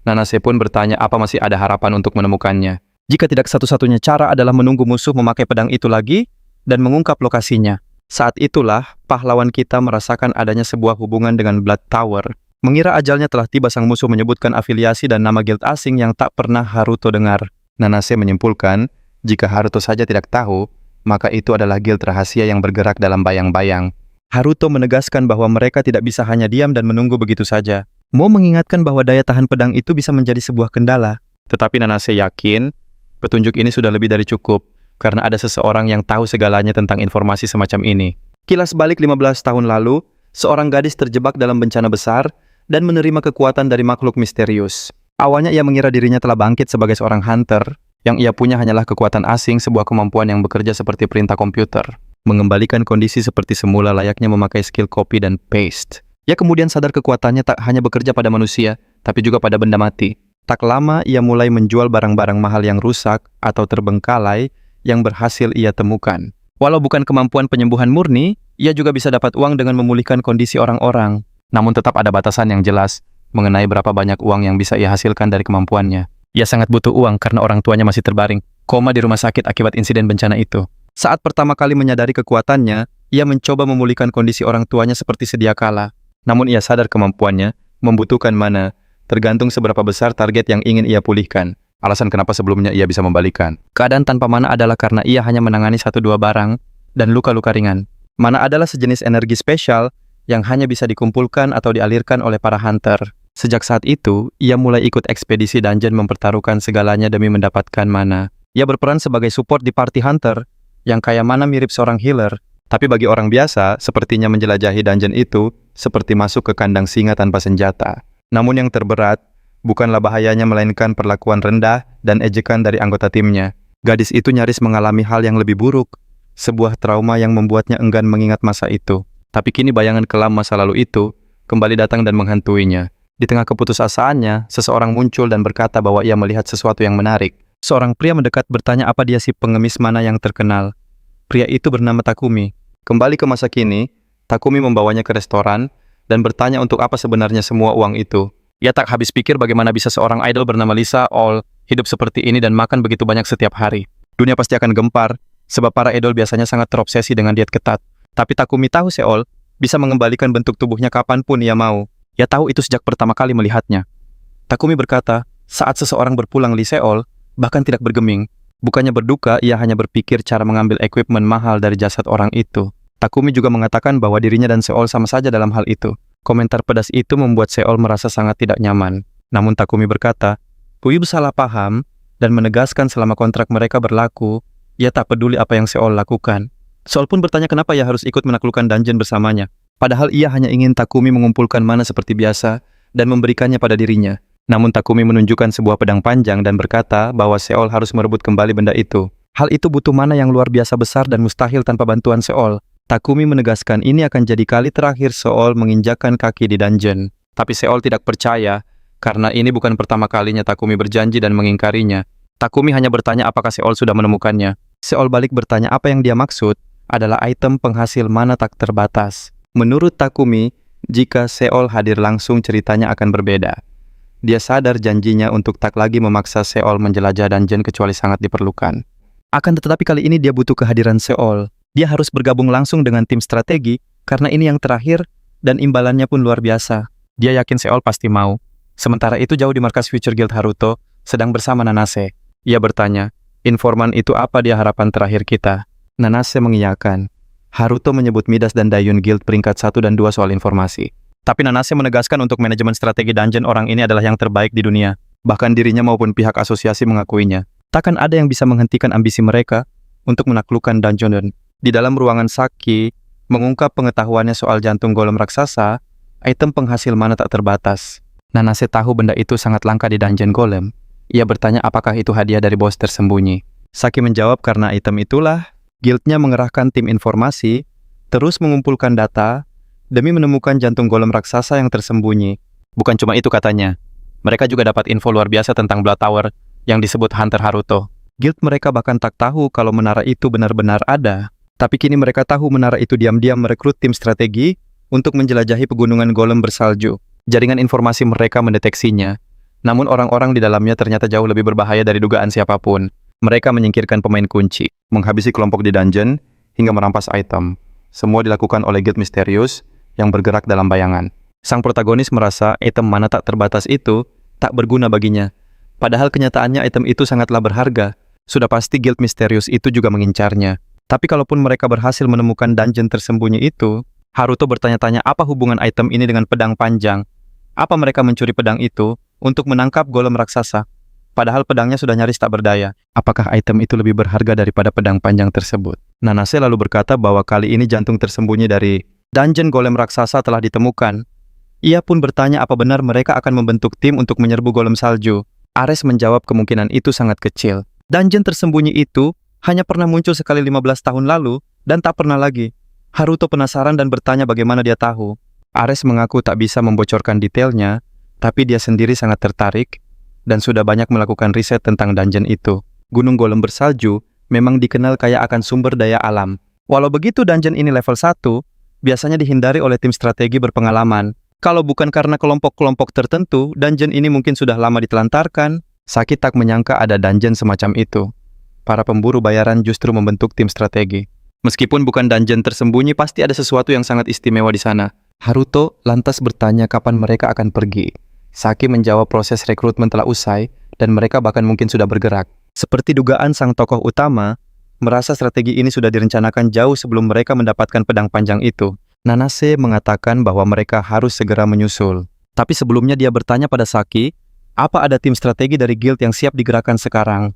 Nanase pun bertanya apa masih ada harapan untuk menemukannya. Jika tidak, satu-satunya cara adalah menunggu musuh memakai pedang itu lagi dan mengungkap lokasinya. Saat itulah, pahlawan kita merasakan adanya sebuah hubungan dengan Blood Tower. Mengira ajalnya telah tiba, sang musuh menyebutkan afiliasi dan nama guild asing yang tak pernah Haruto dengar. Nanase menyimpulkan, jika Haruto saja tidak tahu, maka itu adalah guild rahasia yang bergerak dalam bayang-bayang. Haruto menegaskan bahwa mereka tidak bisa hanya diam dan menunggu begitu saja. Mo mengingatkan bahwa daya tahan pedang itu bisa menjadi sebuah kendala. Tetapi Nanase yakin, petunjuk ini sudah lebih dari cukup, karena ada seseorang yang tahu segalanya tentang informasi semacam ini. Kilas balik 15 tahun lalu, seorang gadis terjebak dalam bencana besar dan menerima kekuatan dari makhluk misterius. Awalnya ia mengira dirinya telah bangkit sebagai seorang hunter, yang ia punya hanyalah kekuatan asing, sebuah kemampuan yang bekerja seperti perintah komputer. Mengembalikan kondisi seperti semula layaknya memakai skill copy dan paste. Ia kemudian sadar kekuatannya tak hanya bekerja pada manusia, tapi juga pada benda mati. Tak lama ia mulai menjual barang-barang mahal yang rusak atau terbengkalai yang berhasil ia temukan. Walau bukan kemampuan penyembuhan murni, ia juga bisa dapat uang dengan memulihkan kondisi orang-orang. Namun tetap ada batasan yang jelas mengenai berapa banyak uang yang bisa ia hasilkan dari kemampuannya. Ia sangat butuh uang karena orang tuanya masih terbaring koma di rumah sakit akibat insiden bencana itu. Saat pertama kali menyadari kekuatannya, ia mencoba memulihkan kondisi orang tuanya seperti sedia kala. Namun ia sadar kemampuannya membutuhkan mana, tergantung seberapa besar target yang ingin ia pulihkan. Alasan kenapa sebelumnya ia bisa membalikan. Keadaan tanpa mana adalah karena ia hanya menangani 1-2 barang dan luka-luka ringan. Mana adalah sejenis energi spesial yang hanya bisa dikumpulkan atau dialirkan oleh para hunter. Sejak saat itu, ia mulai ikut ekspedisi dungeon mempertaruhkan segalanya demi mendapatkan mana. Ia berperan sebagai support di party hunter yang kaya mana mirip seorang healer. Tapi bagi orang biasa, sepertinya menjelajahi dungeon itu seperti masuk ke kandang singa tanpa senjata. Namun yang terberat, bukanlah bahayanya melainkan perlakuan rendah dan ejekan dari anggota timnya. Gadis itu nyaris mengalami hal yang lebih buruk, sebuah trauma yang membuatnya enggan mengingat masa itu. Tapi kini bayangan kelam masa lalu itu kembali datang dan menghantuinya. Di tengah keputusasaannya, seseorang muncul dan berkata bahwa ia melihat sesuatu yang menarik. Seorang pria mendekat bertanya apa dia si pengemis mana yang terkenal. Pria itu bernama Takumi. Kembali ke masa kini, Takumi membawanya ke restoran dan bertanya untuk apa sebenarnya semua uang itu. Ia tak habis pikir bagaimana bisa seorang idol bernama Lisa All hidup seperti ini dan makan begitu banyak setiap hari. Dunia pasti akan gempar, sebab para idol biasanya sangat terobsesi dengan diet ketat. Tapi Takumi tahu Seol bisa mengembalikan bentuk tubuhnya kapanpun ia mau. Ia tahu itu sejak pertama kali melihatnya. Takumi berkata, Saat seseorang berpulang di Seoul, bahkan tidak bergeming. Bukannya berduka, ia hanya berpikir cara mengambil equipment mahal dari jasad orang itu. Takumi juga mengatakan bahwa dirinya dan Seoul sama saja dalam hal itu. Komentar pedas itu membuat Seoul merasa sangat tidak nyaman. Namun Takumi berkata, Puyub salah paham, dan menegaskan selama kontrak mereka berlaku, ia tak peduli apa yang Seoul lakukan. Seoul pun bertanya kenapa ia harus ikut menaklukkan dungeon bersamanya. Padahal ia hanya ingin Takumi mengumpulkan mana seperti biasa dan memberikannya pada dirinya. Namun Takumi menunjukkan sebuah pedang panjang dan berkata bahwa Seoul harus merebut kembali benda itu. Hal itu butuh mana yang luar biasa besar dan mustahil tanpa bantuan Seoul. Takumi menegaskan ini akan jadi kali terakhir Seoul menginjakkan kaki di dungeon. Tapi Seoul tidak percaya, karena ini bukan pertama kalinya Takumi berjanji dan mengingkarinya. Takumi hanya bertanya apakah Seoul sudah menemukannya. Seoul balik bertanya apa yang dia maksud adalah item penghasil mana tak terbatas. Menurut Takumi, jika Seoul hadir langsung ceritanya akan berbeda. Dia sadar janjinya untuk tak lagi memaksa Seoul menjelajah dungeon kecuali sangat diperlukan. Akan tetapi kali ini dia butuh kehadiran Seoul. Dia harus bergabung langsung dengan tim strategi karena ini yang terakhir dan imbalannya pun luar biasa. Dia yakin Seoul pasti mau. Sementara itu jauh di markas Future Guild Haruto sedang bersama Nanase. Ia bertanya, informan itu apa dia harapan terakhir kita? Nanase mengiyakan. Haruto menyebut Midas dan Dayun Guild peringkat 1 dan 2 soal informasi. Tapi Nanase menegaskan untuk manajemen strategi dungeon orang ini adalah yang terbaik di dunia. Bahkan dirinya maupun pihak asosiasi mengakuinya. Takkan ada yang bisa menghentikan ambisi mereka untuk menaklukkan dungeon. Di dalam ruangan Saki, mengungkap pengetahuannya soal jantung golem raksasa, item penghasil mana tak terbatas. Nanase tahu benda itu sangat langka di dungeon golem. Ia bertanya apakah itu hadiah dari bos tersembunyi. Saki menjawab karena item itulah, guildnya mengerahkan tim informasi, terus mengumpulkan data, demi menemukan jantung golem raksasa yang tersembunyi. Bukan cuma itu katanya. Mereka juga dapat info luar biasa tentang Blood Tower yang disebut Hunter Haruto. Guild mereka bahkan tak tahu kalau menara itu benar-benar ada. Tapi kini mereka tahu menara itu diam-diam merekrut tim strategi untuk menjelajahi pegunungan golem bersalju. Jaringan informasi mereka mendeteksinya. Namun orang-orang di dalamnya ternyata jauh lebih berbahaya dari dugaan siapapun. Mereka menyingkirkan pemain kunci, menghabisi kelompok di dungeon, hingga merampas item. Semua dilakukan oleh guild misterius yang bergerak dalam bayangan. Sang protagonis merasa item mana tak terbatas itu tak berguna baginya. Padahal kenyataannya item itu sangatlah berharga. Sudah pasti guild misterius itu juga mengincarnya. Tapi kalaupun mereka berhasil menemukan dungeon tersembunyi itu, Haruto bertanya-tanya apa hubungan item ini dengan pedang panjang. Apa mereka mencuri pedang itu untuk menangkap golem raksasa? Padahal pedangnya sudah nyaris tak berdaya. Apakah item itu lebih berharga daripada pedang panjang tersebut? Nanase lalu berkata bahwa kali ini jantung tersembunyi dari dungeon golem raksasa telah ditemukan. Ia pun bertanya apa benar mereka akan membentuk tim untuk menyerbu golem salju. Ares menjawab kemungkinan itu sangat kecil. Dungeon tersembunyi itu hanya pernah muncul sekali 15 tahun lalu dan tak pernah lagi. Haruto penasaran dan bertanya bagaimana dia tahu. Ares mengaku tak bisa membocorkan detailnya, tapi dia sendiri sangat tertarik dan sudah banyak melakukan riset tentang dungeon itu. Gunung golem bersalju memang dikenal kaya akan sumber daya alam. Walau begitu dungeon ini level 1, biasanya dihindari oleh tim strategi berpengalaman. Kalau bukan karena kelompok-kelompok tertentu, dungeon ini mungkin sudah lama ditelantarkan. Saki tak menyangka ada dungeon semacam itu. Para pemburu bayaran justru membentuk tim strategi. Meskipun bukan dungeon tersembunyi, pasti ada sesuatu yang sangat istimewa di sana. Haruto lantas bertanya kapan mereka akan pergi. Saki menjawab proses rekrutmen telah usai, dan mereka bahkan mungkin sudah bergerak. Seperti dugaan sang tokoh utama, merasa strategi ini sudah direncanakan jauh sebelum mereka mendapatkan pedang panjang itu. Nanase mengatakan bahwa mereka harus segera menyusul. Tapi sebelumnya dia bertanya pada Saki, apa ada tim strategi dari guild yang siap digerakkan sekarang?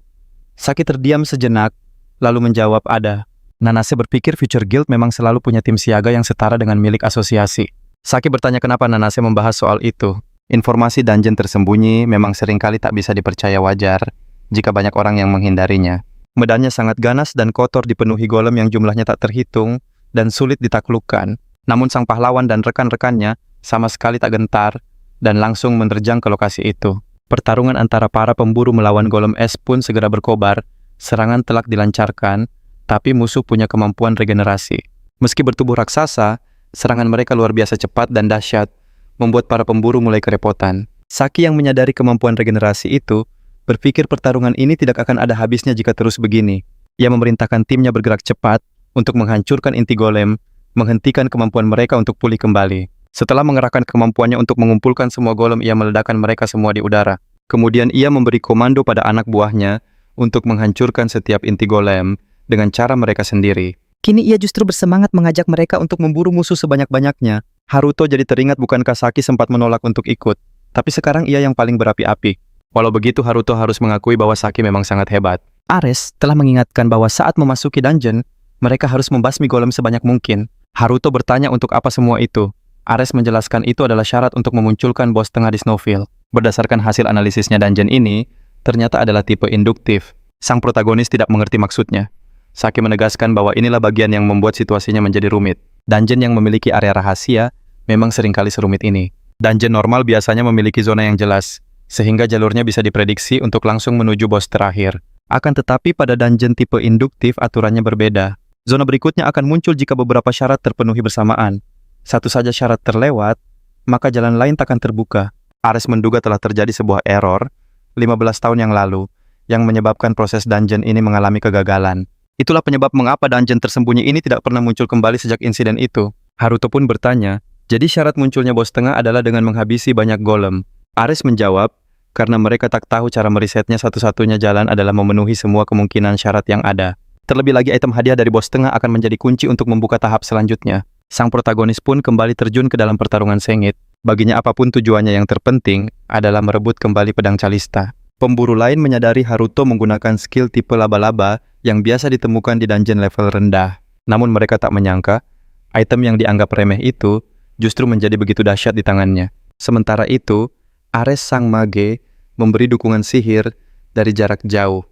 Saki terdiam sejenak, lalu menjawab ada. Nanase berpikir Future Guild memang selalu punya tim siaga yang setara dengan milik asosiasi. Saki bertanya kenapa Nanase membahas soal itu. Informasi dungeon tersembunyi memang seringkali tak bisa dipercaya wajar jika banyak orang yang menghindarinya. Medannya sangat ganas dan kotor dipenuhi golem yang jumlahnya tak terhitung dan sulit ditaklukkan. Namun sang pahlawan dan rekan-rekannya sama sekali tak gentar dan langsung menerjang ke lokasi itu. Pertarungan antara para pemburu melawan golem es pun segera berkobar. Serangan telak dilancarkan, tapi musuh punya kemampuan regenerasi. Meski bertubuh raksasa, serangan mereka luar biasa cepat dan dahsyat, membuat para pemburu mulai kerepotan. Saki yang menyadari kemampuan regenerasi itu, berpikir pertarungan ini tidak akan ada habisnya jika terus begini. Ia memerintahkan timnya bergerak cepat untuk menghancurkan inti golem, menghentikan kemampuan mereka untuk pulih kembali. Setelah mengerahkan kemampuannya untuk mengumpulkan semua golem, ia meledakkan mereka semua di udara. Kemudian ia memberi komando pada anak buahnya untuk menghancurkan setiap inti golem dengan cara mereka sendiri. Kini ia justru bersemangat mengajak mereka untuk memburu musuh sebanyak-banyaknya. Haruto jadi teringat bukankah Saki sempat menolak untuk ikut. Tapi sekarang ia yang paling berapi-api. Walau begitu, Haruto harus mengakui bahwa Saki memang sangat hebat. Ares telah mengingatkan bahwa saat memasuki dungeon, mereka harus membasmi golem sebanyak mungkin. Haruto bertanya untuk apa semua itu. Ares menjelaskan itu adalah syarat untuk memunculkan bos tengah di Snowfield. Berdasarkan hasil analisisnya, dungeon ini ternyata adalah tipe induktif. Sang protagonis tidak mengerti maksudnya. Saki menegaskan bahwa inilah bagian yang membuat situasinya menjadi rumit. Dungeon yang memiliki area rahasia memang seringkali serumit ini. Dungeon normal biasanya memiliki zona yang jelas, sehingga jalurnya bisa diprediksi untuk langsung menuju bos terakhir. Akan tetapi pada dungeon tipe induktif aturannya berbeda. Zona berikutnya akan muncul jika beberapa syarat terpenuhi bersamaan. Satu saja syarat terlewat, maka jalan lain takkan terbuka. Ares menduga telah terjadi sebuah error 15 tahun yang lalu yang menyebabkan proses dungeon ini mengalami kegagalan. Itulah penyebab mengapa dungeon tersembunyi ini tidak pernah muncul kembali sejak insiden itu. Haruto pun bertanya, jadi syarat munculnya bos tengah adalah dengan menghabisi banyak golem. Ares menjawab, karena mereka tak tahu cara merisetnya, satu-satunya jalan adalah memenuhi semua kemungkinan syarat yang ada. Terlebih lagi item hadiah dari bos tengah akan menjadi kunci untuk membuka tahap selanjutnya. Sang protagonis pun kembali terjun ke dalam pertarungan sengit. Baginya apapun tujuannya, yang terpenting adalah merebut kembali pedang Calista. Pemburu lain menyadari Haruto menggunakan skill tipe laba-laba yang biasa ditemukan di dungeon level rendah. Namun mereka tak menyangka, item yang dianggap remeh itu justru menjadi begitu dahsyat di tangannya. Sementara itu, Ares sang mage memberi dukungan sihir dari jarak jauh.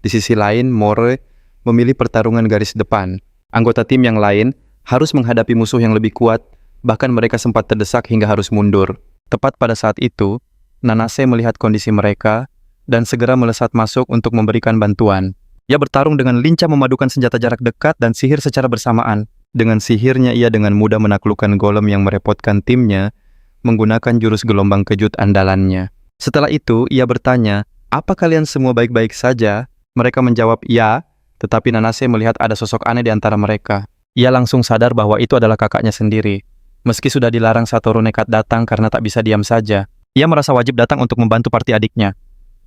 Di sisi lain, Mori memilih pertarungan garis depan. Anggota tim yang lain harus menghadapi musuh yang lebih kuat, bahkan mereka sempat terdesak hingga harus mundur. Tepat pada saat itu, Nanase melihat kondisi mereka dan segera melesat masuk untuk memberikan bantuan. Ia bertarung dengan lincah memadukan senjata jarak dekat dan sihir secara bersamaan. Dengan sihirnya, ia dengan mudah menaklukkan golem yang merepotkan timnya menggunakan jurus gelombang kejut andalannya. Setelah itu, ia bertanya, "Apa kalian semua baik-baik saja?" Mereka menjawab, "Ya," tetapi Nanase melihat ada sosok aneh di antara mereka. Ia langsung sadar bahwa itu adalah kakaknya sendiri. Meski sudah dilarang, Satoru nekat datang karena tak bisa diam saja. Ia merasa wajib datang untuk membantu parti adiknya.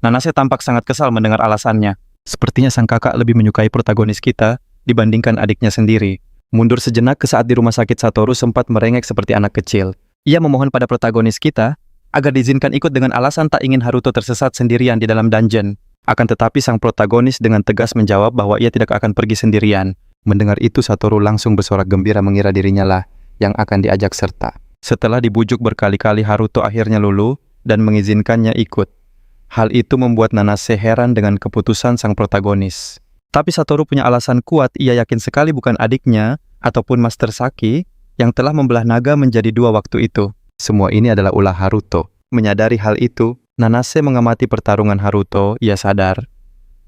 Nanase tampak sangat kesal mendengar alasannya. Sepertinya sang kakak lebih menyukai protagonis kita dibandingkan adiknya sendiri. Mundur sejenak ke saat di rumah sakit, Satoru sempat merengek seperti anak kecil. Ia memohon pada protagonis kita agar diizinkan ikut dengan alasan tak ingin Haruto tersesat sendirian di dalam dungeon. Akan tetapi sang protagonis dengan tegas menjawab bahwa ia tidak akan pergi sendirian. Mendengar itu, Satoru langsung bersorak gembira mengira dirinya lah yang akan diajak serta. Setelah dibujuk berkali-kali, Haruto akhirnya luluh dan mengizinkannya ikut. Hal itu membuat Nanase heran dengan keputusan sang protagonis. Tapi Satoru punya alasan kuat. Ia yakin sekali bukan adiknya ataupun Master Saki yang telah membelah naga menjadi dua waktu itu. Semua ini adalah ulah Haruto. Menyadari hal itu, Nanase mengamati pertarungan Haruto. Ia sadar,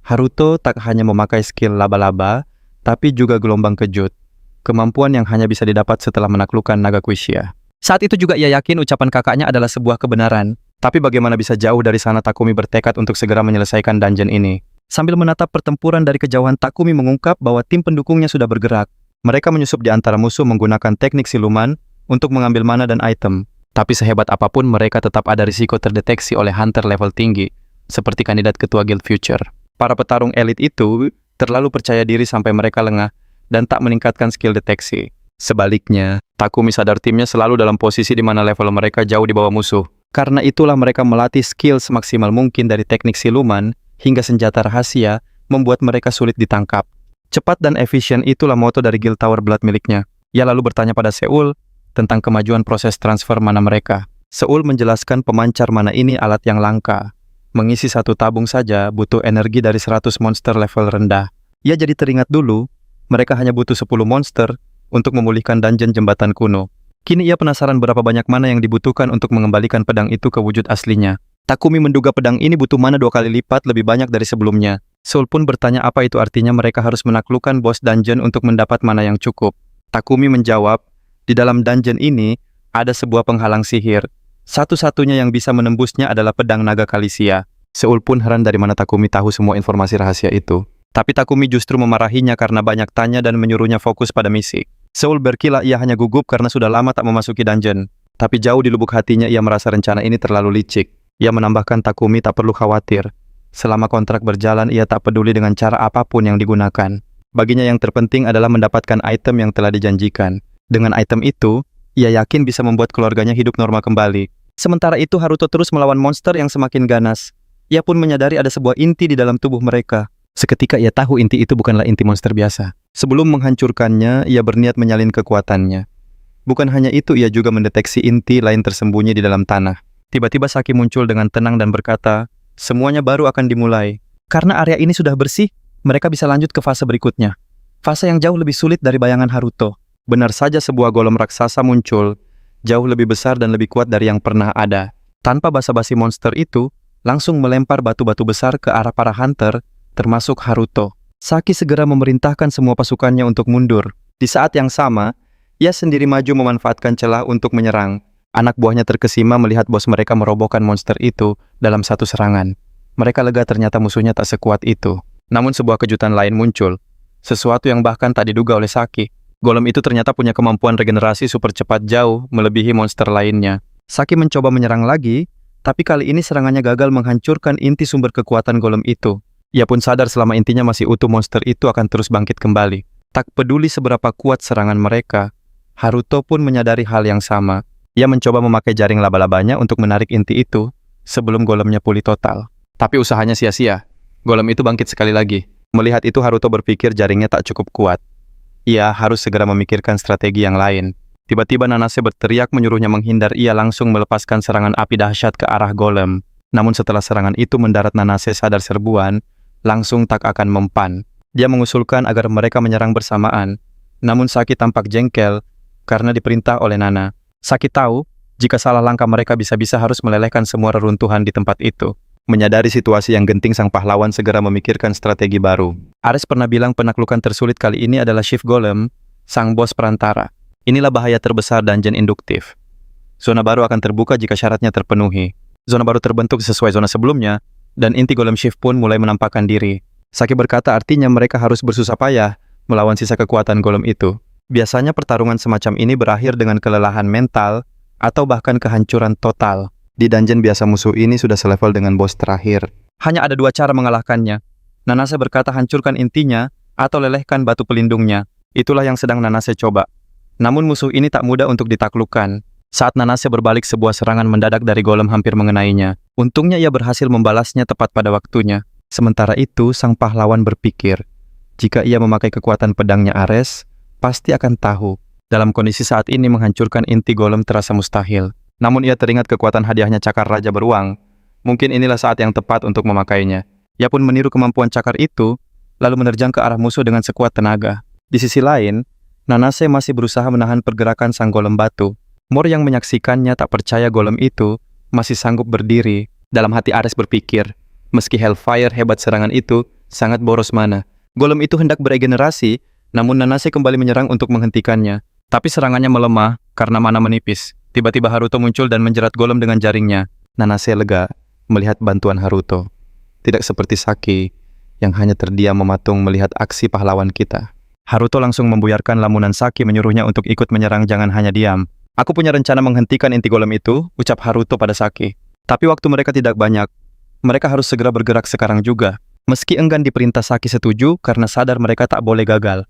Haruto tak hanya memakai skill laba-laba, tapi juga gelombang kejut. Kemampuan yang hanya bisa didapat setelah menaklukkan naga Kuishia. Saat itu juga ia yakin ucapan kakaknya adalah sebuah kebenaran. Tapi bagaimana bisa jauh dari sana, Takumi bertekad untuk segera menyelesaikan dungeon ini. Sambil menatap pertempuran dari kejauhan, Takumi mengungkap bahwa tim pendukungnya sudah bergerak. Mereka menyusup di antara musuh menggunakan teknik siluman untuk mengambil mana dan item. Tapi sehebat apapun, mereka tetap ada risiko terdeteksi oleh hunter level tinggi, seperti kandidat ketua Guild Future. Para petarung elit itu terlalu percaya diri sampai mereka lengah dan tak meningkatkan skill deteksi. Sebaliknya, Takumi sadar timnya selalu dalam posisi di mana level mereka jauh di bawah musuh. Karena itulah mereka melatih skill semaksimal mungkin dari teknik siluman hingga senjata rahasia, membuat mereka sulit ditangkap. Cepat dan efisien, itulah moto dari Guild Tower Blood miliknya. Ia lalu bertanya pada Seul tentang kemajuan proses transfer mana mereka. Seul menjelaskan pemancar mana ini alat yang langka. Mengisi satu tabung saja butuh energi dari 100 monster level rendah. Ia jadi teringat dulu, mereka hanya butuh 10 monster untuk memulihkan dungeon jembatan kuno. Kini ia penasaran berapa banyak mana yang dibutuhkan untuk mengembalikan pedang itu ke wujud aslinya. Takumi menduga pedang ini butuh mana 2 kali lipat lebih banyak dari sebelumnya. Seul pun bertanya apa itu artinya mereka harus menaklukkan bos dungeon untuk mendapat mana yang cukup. Takumi menjawab, di dalam dungeon ini ada sebuah penghalang sihir. Satu-satunya yang bisa menembusnya adalah pedang naga Kalisia. Seul pun heran dari mana Takumi tahu semua informasi rahasia itu. Tapi Takumi justru memarahinya karena banyak tanya dan menyuruhnya fokus pada misi. Seul berkilah ia hanya gugup karena sudah lama tak memasuki dungeon. Tapi jauh di lubuk hatinya ia merasa rencana ini terlalu licik. Ia menambahkan Takumi tak perlu khawatir. Selama kontrak berjalan, ia tak peduli dengan cara apapun yang digunakan. Baginya yang terpenting adalah mendapatkan item yang telah dijanjikan. Dengan item itu, ia yakin bisa membuat keluarganya hidup normal kembali. Sementara itu, Haruto terus melawan monster yang semakin ganas. Ia pun menyadari ada sebuah inti di dalam tubuh mereka. Seketika ia tahu inti itu bukanlah inti monster biasa. Sebelum menghancurkannya, ia berniat menyalin kekuatannya. Bukan hanya itu, ia juga mendeteksi inti lain tersembunyi di dalam tanah. Tiba-tiba Saki muncul dengan tenang dan berkata, semuanya baru akan dimulai. Karena area ini sudah bersih, mereka bisa lanjut ke fase berikutnya. Fase yang jauh lebih sulit dari bayangan Haruto. Benar saja sebuah golem raksasa muncul, jauh lebih besar dan lebih kuat dari yang pernah ada. Tanpa basa-basi monster itu, langsung melempar batu-batu besar ke arah para hunter, termasuk Haruto. Saki segera memerintahkan semua pasukannya untuk mundur. Di saat yang sama, ia sendiri maju memanfaatkan celah untuk menyerang. Anak buahnya terkesima melihat bos mereka merobohkan monster itu dalam satu serangan. Mereka lega ternyata musuhnya tak sekuat itu. Namun sebuah kejutan lain muncul. Sesuatu yang bahkan tak diduga oleh Saki. Golem itu ternyata punya kemampuan regenerasi super cepat jauh melebihi monster lainnya. Saki mencoba menyerang lagi, tapi kali ini serangannya gagal menghancurkan inti sumber kekuatan golem itu. Ia pun sadar selama intinya masih utuh, monster itu akan terus bangkit kembali. Tak peduli seberapa kuat serangan mereka, Haruto pun menyadari hal yang sama. Ia mencoba memakai jaring laba-labanya untuk menarik inti itu sebelum golemnya pulih total. Tapi usahanya sia-sia. Golem itu bangkit sekali lagi. Melihat itu, Haruto berpikir jaringnya tak cukup kuat. Ia harus segera memikirkan strategi yang lain. Tiba-tiba Nanase berteriak menyuruhnya menghindar. Ia langsung melepaskan serangan api dahsyat ke arah golem. Namun setelah serangan itu mendarat, Nanase sadar serbuan langsung tak akan mempan. Dia mengusulkan agar mereka menyerang bersamaan. Namun Saki tampak jengkel karena diperintah oleh Nana. Saki tahu, jika salah langkah mereka bisa-bisa harus melelehkan semua reruntuhan di tempat itu. Menyadari situasi yang genting, sang pahlawan segera memikirkan strategi baru. Ares pernah bilang penaklukan tersulit kali ini adalah Shift Golem, sang bos perantara. Inilah bahaya terbesar dungeon induktif. Zona baru akan terbuka jika syaratnya terpenuhi. Zona baru terbentuk sesuai zona sebelumnya, dan inti Golem Shift pun mulai menampakkan diri. Saki berkata artinya mereka harus bersusah payah melawan sisa kekuatan golem itu. Biasanya pertarungan semacam ini berakhir dengan kelelahan mental atau bahkan kehancuran total. Di dungeon biasa musuh ini sudah selevel dengan bos terakhir. Hanya ada dua cara mengalahkannya. Nanase berkata hancurkan intinya atau lelehkan batu pelindungnya. Itulah yang sedang Nanase coba. Namun musuh ini tak mudah untuk ditaklukkan. Saat Nanase berbalik, sebuah serangan mendadak dari golem hampir mengenainya. Untungnya ia berhasil membalasnya tepat pada waktunya. Sementara itu, sang pahlawan berpikir, jika ia memakai kekuatan pedangnya Ares, pasti akan tahu. Dalam kondisi saat ini menghancurkan inti golem terasa mustahil. Namun ia teringat kekuatan hadiahnya cakar raja beruang. Mungkin inilah saat yang tepat untuk memakainya. Ia pun meniru kemampuan cakar itu, lalu menerjang ke arah musuh dengan sekuat tenaga. Di sisi lain, Nanase masih berusaha menahan pergerakan sang golem batu. Mor yang menyaksikannya tak percaya golem itu masih sanggup berdiri. Dalam hati Ares berpikir, meski Hellfire hebat, serangan itu sangat boros mana. Golem itu hendak beregenerasi, namun Nanase kembali menyerang untuk menghentikannya. Tapi serangannya melemah karena mana menipis. Tiba-tiba Haruto muncul dan menjerat golem dengan jaringnya. Nanase lega melihat bantuan Haruto. Tidak seperti Saki yang hanya terdiam mematung melihat aksi pahlawan kita. Haruto langsung membuyarkan lamunan Saki, menyuruhnya untuk ikut menyerang, jangan hanya diam. Aku punya rencana menghentikan inti golem itu, ucap Haruto pada Saki. Tapi waktu mereka tidak banyak. Mereka harus segera bergerak sekarang juga. Meski enggan diperintah, Saki setuju karena sadar mereka tak boleh gagal.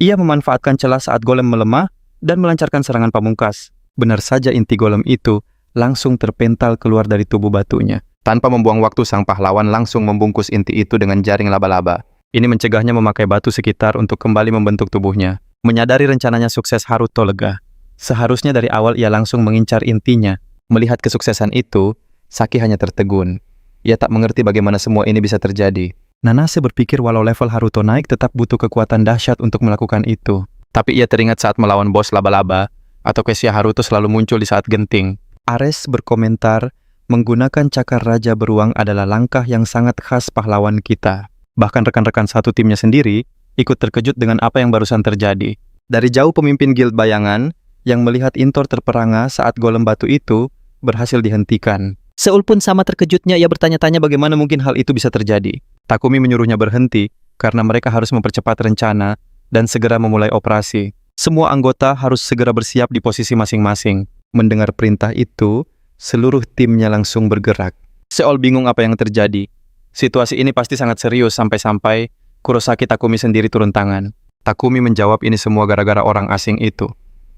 Ia memanfaatkan celah saat golem melemah dan melancarkan serangan pamungkas. Benar saja, inti golem itu langsung terpental keluar dari tubuh batunya. Tanpa membuang waktu, sang pahlawan langsung membungkus inti itu dengan jaring laba-laba. Ini mencegahnya memakai batu sekitar untuk kembali membentuk tubuhnya. Menyadari rencananya sukses, Haruto lega. Seharusnya dari awal ia langsung mengincar intinya. Melihat kesuksesan itu, Saki hanya tertegun. Ia tak mengerti bagaimana semua ini bisa terjadi. Nanase berpikir walau level Haruto naik, tetap butuh kekuatan dahsyat untuk melakukan itu. Tapi ia teringat saat melawan bos laba-laba, atau Kesia Haruto selalu muncul di saat genting. Ares berkomentar, menggunakan cakar raja beruang adalah langkah yang sangat khas pahlawan kita. Bahkan rekan-rekan satu timnya sendiri ikut terkejut dengan apa yang barusan terjadi. Dari jauh pemimpin guild bayangan yang melihat Intor terperangah saat golem batu itu berhasil dihentikan. Seul pun sama terkejutnya, ia bertanya-tanya bagaimana mungkin hal itu bisa terjadi. Takumi menyuruhnya berhenti karena mereka harus mempercepat rencana dan segera memulai operasi. Semua anggota harus segera bersiap di posisi masing-masing. Mendengar perintah itu, seluruh timnya langsung bergerak. Seol bingung apa yang terjadi. Situasi ini pasti sangat serius sampai-sampai Kurosaki Takumi sendiri turun tangan. Takumi menjawab ini semua gara-gara orang asing itu.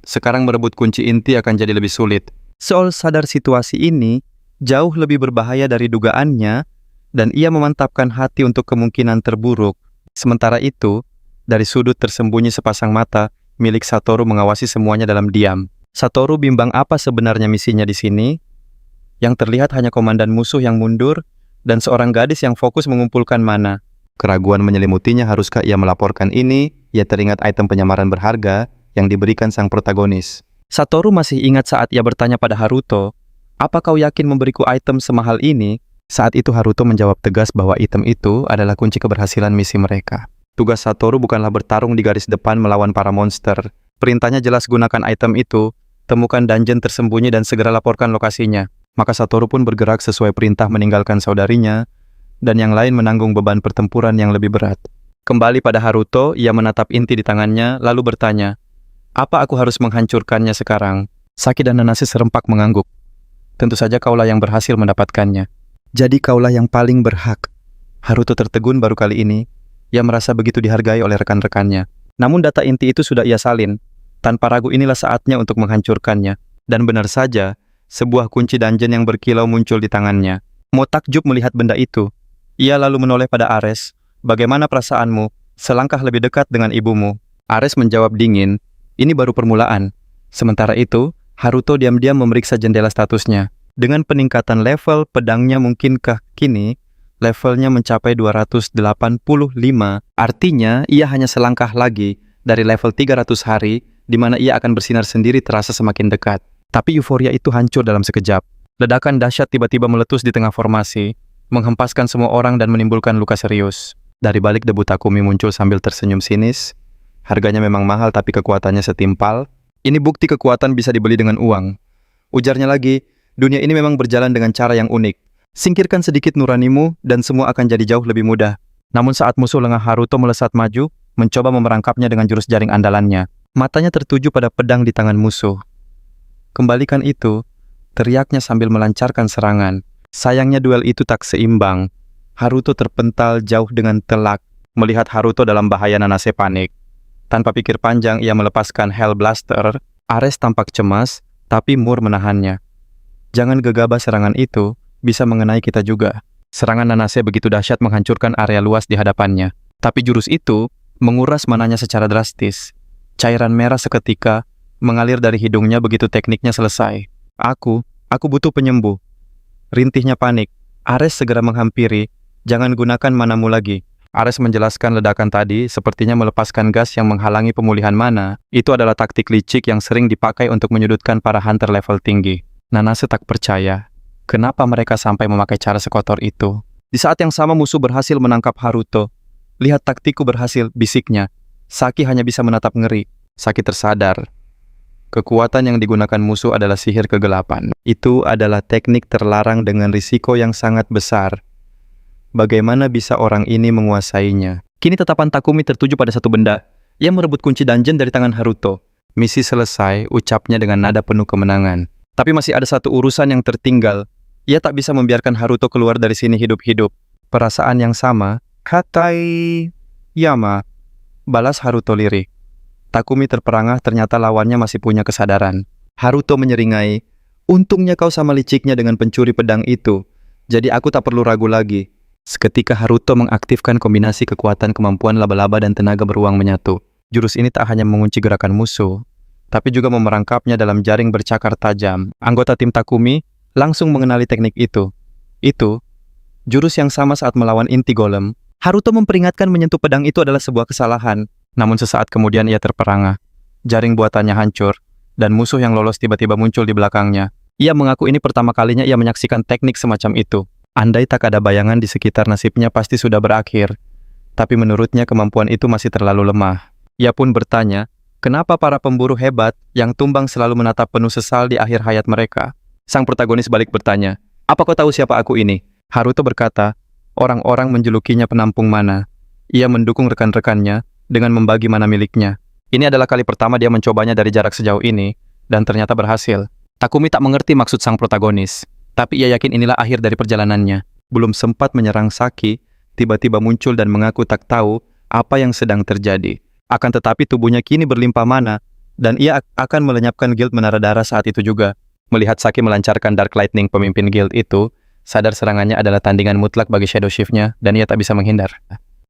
Sekarang merebut kunci inti akan jadi lebih sulit. Seol sadar situasi ini jauh lebih berbahaya dari dugaannya dan ia memantapkan hati untuk kemungkinan terburuk. Sementara itu, dari sudut tersembunyi sepasang mata, milik Satoru mengawasi semuanya dalam diam. Satoru bimbang apa sebenarnya misinya di sini. Yang terlihat hanya komandan musuh yang mundur dan seorang gadis yang fokus mengumpulkan mana. Keraguan menyelimutinya, haruskah ia melaporkan ini? Ia teringat item penyamaran berharga yang diberikan sang protagonis. Satoru masih ingat saat ia bertanya pada Haruto, "Apa kau yakin memberiku item semahal ini?" Saat itu Haruto menjawab tegas bahwa item itu adalah kunci keberhasilan misi mereka. Tugas Satoru bukanlah bertarung di garis depan melawan para monster. Perintahnya jelas, gunakan item itu, temukan dungeon tersembunyi dan segera laporkan lokasinya. Maka Satoru pun bergerak sesuai perintah meninggalkan saudarinya, dan yang lain menanggung beban pertempuran yang lebih berat. Kembali pada Haruto, ia menatap inti di tangannya, lalu bertanya, "Apa aku harus menghancurkannya sekarang?" Saki dan Nanase serempak mengangguk. "Tentu saja kaulah yang berhasil mendapatkannya. Jadi kaulah yang paling berhak." Haruto tertegun baru kali ini. Ia merasa begitu dihargai oleh rekan-rekannya. Namun data inti itu sudah ia salin. Tanpa ragu inilah saatnya untuk menghancurkannya. Dan benar saja, sebuah kunci dungeon yang berkilau muncul di tangannya. Mo takjub melihat benda itu. Ia lalu menoleh pada Ares. "Bagaimana perasaanmu? Selangkah lebih dekat dengan ibumu." Ares menjawab dingin, "Ini baru permulaan." Sementara itu, Haruto diam-diam memeriksa jendela statusnya. Dengan peningkatan level pedangnya, mungkinkah kini levelnya mencapai 285? Artinya, ia hanya selangkah lagi dari level 300 hari, di mana ia akan bersinar sendiri terasa semakin dekat. Tapi euforia itu hancur dalam sekejap. Ledakan dahsyat tiba-tiba meletus di tengah formasi, menghempaskan semua orang dan menimbulkan luka serius. Dari balik debu Takumi muncul sambil tersenyum sinis. "Harganya memang mahal tapi kekuatannya setimpal. Ini bukti kekuatan bisa dibeli dengan uang." Ujarnya lagi, "Dunia ini memang berjalan dengan cara yang unik. Singkirkan sedikit nuranimu dan semua akan jadi jauh lebih mudah." Namun saat musuh lengah Haruto melesat maju, mencoba memerangkapnya dengan jurus jaring andalannya. Matanya tertuju pada pedang di tangan musuh. "Kembalikan itu," teriaknya sambil melancarkan serangan. Sayangnya duel itu tak seimbang. Haruto terpental jauh dengan telak. Melihat Haruto dalam bahaya, Nanase panik. Tanpa pikir panjang, ia melepaskan Hell Blaster. Ares tampak cemas, tapi Mur menahannya. "Jangan gegabah, serangan itu bisa mengenai kita juga." Serangan Nanase begitu dahsyat menghancurkan area luas di hadapannya. Tapi jurus itu menguras mananya secara drastis. Cairan merah seketika mengalir dari hidungnya begitu tekniknya selesai. Aku butuh penyembuh." Rintihnya panik. Ares segera menghampiri. "Jangan gunakan manamu lagi." Ares menjelaskan ledakan tadi sepertinya melepaskan gas yang menghalangi pemulihan mana. Itu adalah taktik licik yang sering dipakai untuk menyudutkan para hunter level tinggi. Nanase tak percaya. Kenapa mereka sampai memakai cara sekotor itu? Di saat yang sama musuh berhasil menangkap Haruto. "Lihat taktikku berhasil," bisiknya. Saki hanya bisa menatap ngeri. Saki tersadar. Kekuatan yang digunakan musuh adalah sihir kegelapan. Itu adalah teknik terlarang dengan risiko yang sangat besar. Bagaimana bisa orang ini menguasainya? Kini tatapan Takumi tertuju pada satu benda. Ia merebut kunci dungeon dari tangan Haruto. "Misi selesai," ucapnya dengan nada penuh kemenangan. Tapi masih ada satu urusan yang tertinggal. Ia tak bisa membiarkan Haruto keluar dari sini hidup-hidup. Perasaan yang sama, "Katai Yama," balas Haruto lirik. Takumi terperangah, ternyata lawannya masih punya kesadaran. Haruto menyeringai, "Untungnya kau sama liciknya dengan pencuri pedang itu. Jadi aku tak perlu ragu lagi." Seketika Haruto mengaktifkan kombinasi kekuatan kemampuan laba-laba dan tenaga beruang menyatu. Jurus ini tak hanya mengunci gerakan musuh, tapi juga memerangkapnya dalam jaring bercakar tajam. Anggota tim Takumi langsung mengenali teknik itu. Itu jurus yang sama saat melawan inti golem. Haruto memperingatkan menyentuh pedang itu adalah sebuah kesalahan. Namun sesaat kemudian ia terperangah. Jaring buatannya hancur, dan musuh yang lolos tiba-tiba muncul di belakangnya. Ia mengaku ini pertama kalinya ia menyaksikan teknik semacam itu. Andai tak ada bayangan di sekitar, nasibnya pasti sudah berakhir. Tapi menurutnya kemampuan itu masih terlalu lemah. Ia pun bertanya, kenapa para pemburu hebat yang tumbang selalu menatap penuh sesal di akhir hayat mereka? Sang protagonis balik bertanya, "Apa kau tahu siapa aku ini?" Haruto berkata, "Orang-orang menjulukinya penampung mana." Ia mendukung rekan-rekannya dengan membagi mana miliknya. Ini adalah kali pertama dia mencobanya dari jarak sejauh ini, dan ternyata berhasil. Takumi tak mengerti maksud sang protagonis. Tapi ia yakin inilah akhir dari perjalanannya. Belum sempat menyerang Saki, tiba-tiba muncul dan mengaku tak tahu apa yang sedang terjadi. Akan tetapi tubuhnya kini berlimpah mana, dan ia akan melenyapkan Guild Menara Darah saat itu juga. Melihat Saki melancarkan Dark Lightning pemimpin Guild itu, sadar serangannya adalah tandingan mutlak bagi Shadow Shift-nya, dan ia tak bisa menghindar.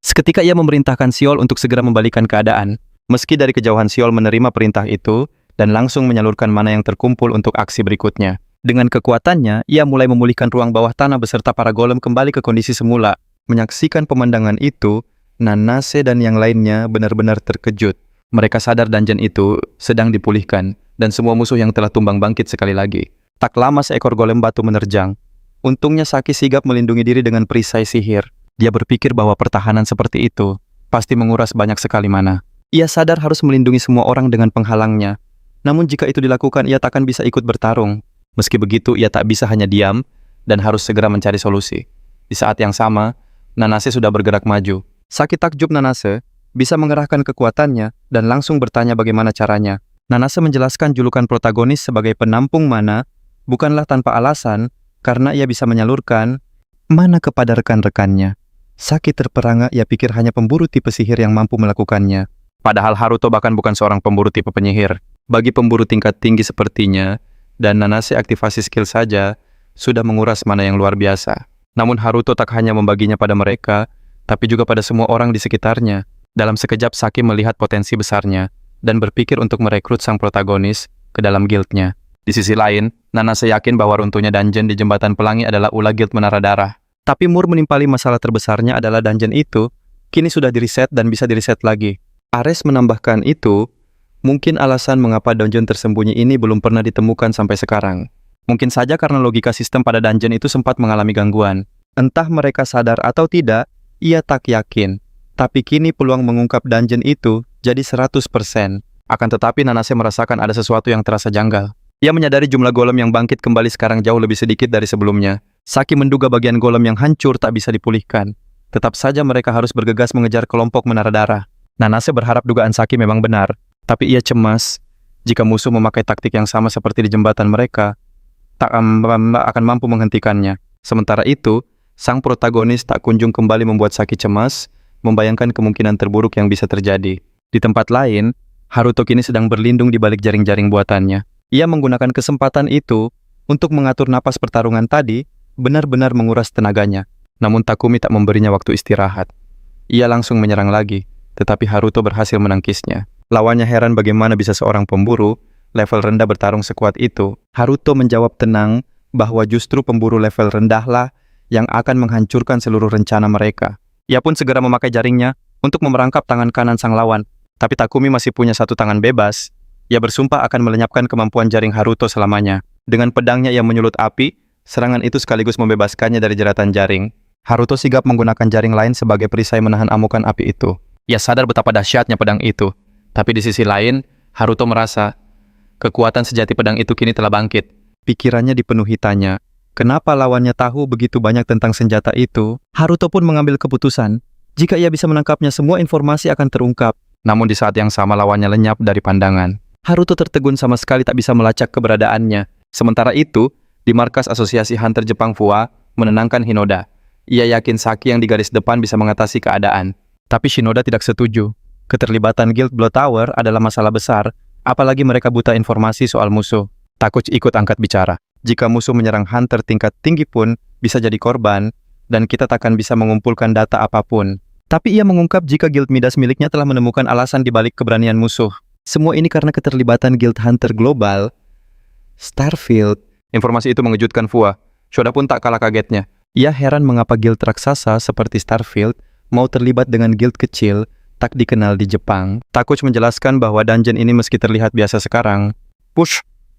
Seketika ia memerintahkan Siol untuk segera membalikan keadaan. Meski dari kejauhan Siol menerima perintah itu, dan langsung menyalurkan mana yang terkumpul untuk aksi berikutnya. Dengan kekuatannya, ia mulai memulihkan ruang bawah tanah beserta para golem kembali ke kondisi semula. Menyaksikan pemandangan itu, Nanase dan yang lainnya benar-benar terkejut. Mereka sadar dungeon itu sedang dipulihkan, dan semua musuh yang telah tumbang bangkit sekali lagi. Tak lama seekor golem batu menerjang. Untungnya Saki sigap melindungi diri dengan perisai sihir. Dia berpikir bahwa pertahanan seperti itu pasti menguras banyak sekali mana. Ia sadar harus melindungi semua orang dengan penghalangnya. Namun jika itu dilakukan, ia takkan bisa ikut bertarung. Meski begitu, ia tak bisa hanya diam dan harus segera mencari solusi. Di saat yang sama, Nanase sudah bergerak maju. Saki takjub Nanase bisa mengerahkan kekuatannya dan langsung bertanya bagaimana caranya. Nanase menjelaskan julukan protagonis sebagai penampung mana bukanlah tanpa alasan, karena ia bisa menyalurkan mana kepada rekan-rekannya. Saki terperangah, ia pikir hanya pemburu tipe sihir yang mampu melakukannya. Padahal Haruto bahkan bukan seorang pemburu tipe penyihir. Bagi pemburu tingkat tinggi sepertinya, dan Nanase aktivasi skill saja, sudah menguras mana yang luar biasa. Namun Haruto tak hanya membaginya pada mereka, tapi juga pada semua orang di sekitarnya. Dalam sekejap Saki melihat potensi besarnya, dan berpikir untuk merekrut sang protagonis ke dalam guildnya. Di sisi lain, Nanase yakin bahwa runtuhnya dungeon di Jembatan Pelangi adalah ulah Guild Menara Darah. Tapi Mur menimpali masalah terbesarnya adalah dungeon itu kini sudah diriset dan bisa diriset lagi. Ares menambahkan itu, mungkin alasan mengapa dungeon tersembunyi ini belum pernah ditemukan sampai sekarang. Mungkin saja karena logika sistem pada dungeon itu sempat mengalami gangguan. Entah mereka sadar atau tidak, ia tak yakin. Tapi kini peluang mengungkap dungeon itu jadi 100%. Akan tetapi Nanase merasakan ada sesuatu yang terasa janggal. Ia menyadari jumlah golem yang bangkit kembali sekarang jauh lebih sedikit dari sebelumnya. Saki menduga bagian golem yang hancur tak bisa dipulihkan. Tetap saja mereka harus bergegas mengejar kelompok Menara Darah. Nanase berharap dugaan Saki memang benar, tapi ia cemas jika musuh memakai taktik yang sama seperti di jembatan mereka, tak akan mampu menghentikannya. Sementara itu, sang protagonis tak kunjung kembali membuat Saki cemas, membayangkan kemungkinan terburuk yang bisa terjadi. Di tempat lain, Haruto kini sedang berlindung di balik jaring-jaring buatannya. Ia menggunakan kesempatan itu untuk mengatur napas pertarungan tadi, benar-benar menguras tenaganya. Namun Takumi tak memberinya waktu istirahat. Ia langsung menyerang lagi, tetapi Haruto berhasil menangkisnya. Lawannya heran bagaimana bisa seorang pemburu level rendah bertarung sekuat itu. Haruto menjawab tenang bahwa justru pemburu level rendahlah yang akan menghancurkan seluruh rencana mereka. Ia pun segera memakai jaringnya untuk memerangkap tangan kanan sang lawan. Tapi Takumi masih punya satu tangan bebas. Ia bersumpah akan melenyapkan kemampuan jaring Haruto selamanya. Dengan pedangnya ia menyulut api. Serangan itu sekaligus membebaskannya dari jeratan jaring. Haruto sigap menggunakan jaring lain sebagai perisai menahan amukan api itu. Ia sadar betapa dahsyatnya pedang itu. Tapi di sisi lain, Haruto merasa kekuatan sejati pedang itu kini telah bangkit. Pikirannya dipenuhi tanya, kenapa lawannya tahu begitu banyak tentang senjata itu? Haruto pun mengambil keputusan. Jika ia bisa menangkapnya, semua informasi akan terungkap. Namun di saat yang sama lawannya lenyap dari pandangan. Haruto tertegun sama sekali tak bisa melacak keberadaannya. Sementara itu, di markas Asosiasi Hunter Jepang FUA, menenangkan Hinoda. Ia yakin Saki yang di garis depan bisa mengatasi keadaan. Tapi Shinoda tidak setuju. Keterlibatan Guild Blood Tower adalah masalah besar, apalagi mereka buta informasi soal musuh. Takuchi ikut angkat bicara. Jika musuh menyerang Hunter tingkat tinggi pun bisa jadi korban, dan kita takkan bisa mengumpulkan data apapun. Tapi ia mengungkap jika Guild Midas miliknya telah menemukan alasan di balik keberanian musuh. Semua ini karena keterlibatan Guild Hunter Global, Starfield. Informasi itu mengejutkan Fua. Shoda pun tak kalah kagetnya. Ia heran mengapa guild raksasa seperti Starfield mau terlibat dengan guild kecil tak dikenal di Jepang. Takuchi menjelaskan bahwa dungeon ini meski terlihat biasa sekarang,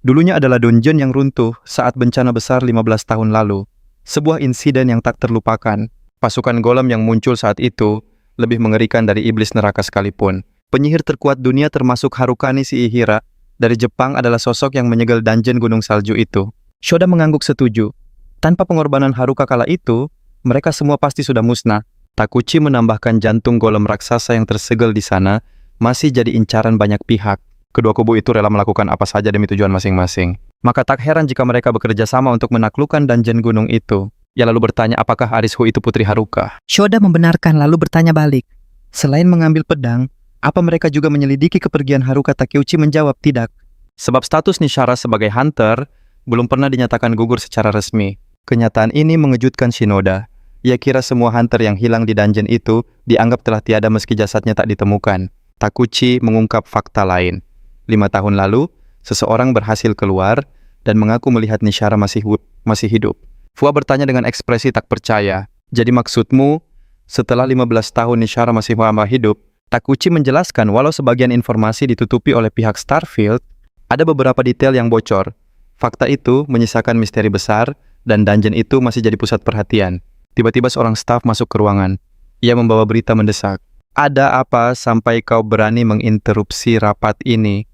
dulunya adalah dungeon yang runtuh saat bencana besar 15 tahun lalu. Sebuah insiden yang tak terlupakan. Pasukan golem yang muncul saat itu lebih mengerikan dari iblis neraka sekalipun. Penyihir terkuat dunia termasuk Harukani Shiihira dari Jepang adalah sosok yang menyegel dungeon gunung salju itu. Shoda mengangguk setuju. Tanpa pengorbanan Haruka kala itu, mereka semua pasti sudah musnah. Takuchi menambahkan jantung golem raksasa yang tersegel di sana masih jadi incaran banyak pihak. Kedua kubu itu rela melakukan apa saja demi tujuan masing-masing. Maka tak heran jika mereka bekerja sama untuk menaklukkan dungeon gunung itu. Ia lalu bertanya apakah Arishu itu putri Haruka. Shoda membenarkan lalu bertanya balik. Selain mengambil pedang, apa mereka juga menyelidiki kepergian Haruka? Takeuchi menjawab tidak. Sebab status Nishara sebagai hunter belum pernah dinyatakan gugur secara resmi. Kenyataan ini mengejutkan Shinoda. Ia kira semua hunter yang hilang di dungeon itu dianggap telah tiada meski jasadnya tak ditemukan. Takeuchi mengungkap fakta lain. 5 tahun lalu, seseorang berhasil keluar dan mengaku melihat Nishara masih hidup. Fua bertanya dengan ekspresi tak percaya. Jadi maksudmu, setelah 15 tahun Nishara masih hidup? Takeuchi menjelaskan walau sebagian informasi ditutupi oleh pihak Starfield, ada beberapa detail yang bocor. Fakta itu menyisakan misteri besar dan dungeon itu masih jadi pusat perhatian. Tiba-tiba seorang staf masuk ke ruangan. Ia membawa berita mendesak. Ada apa sampai kau berani menginterupsi rapat ini?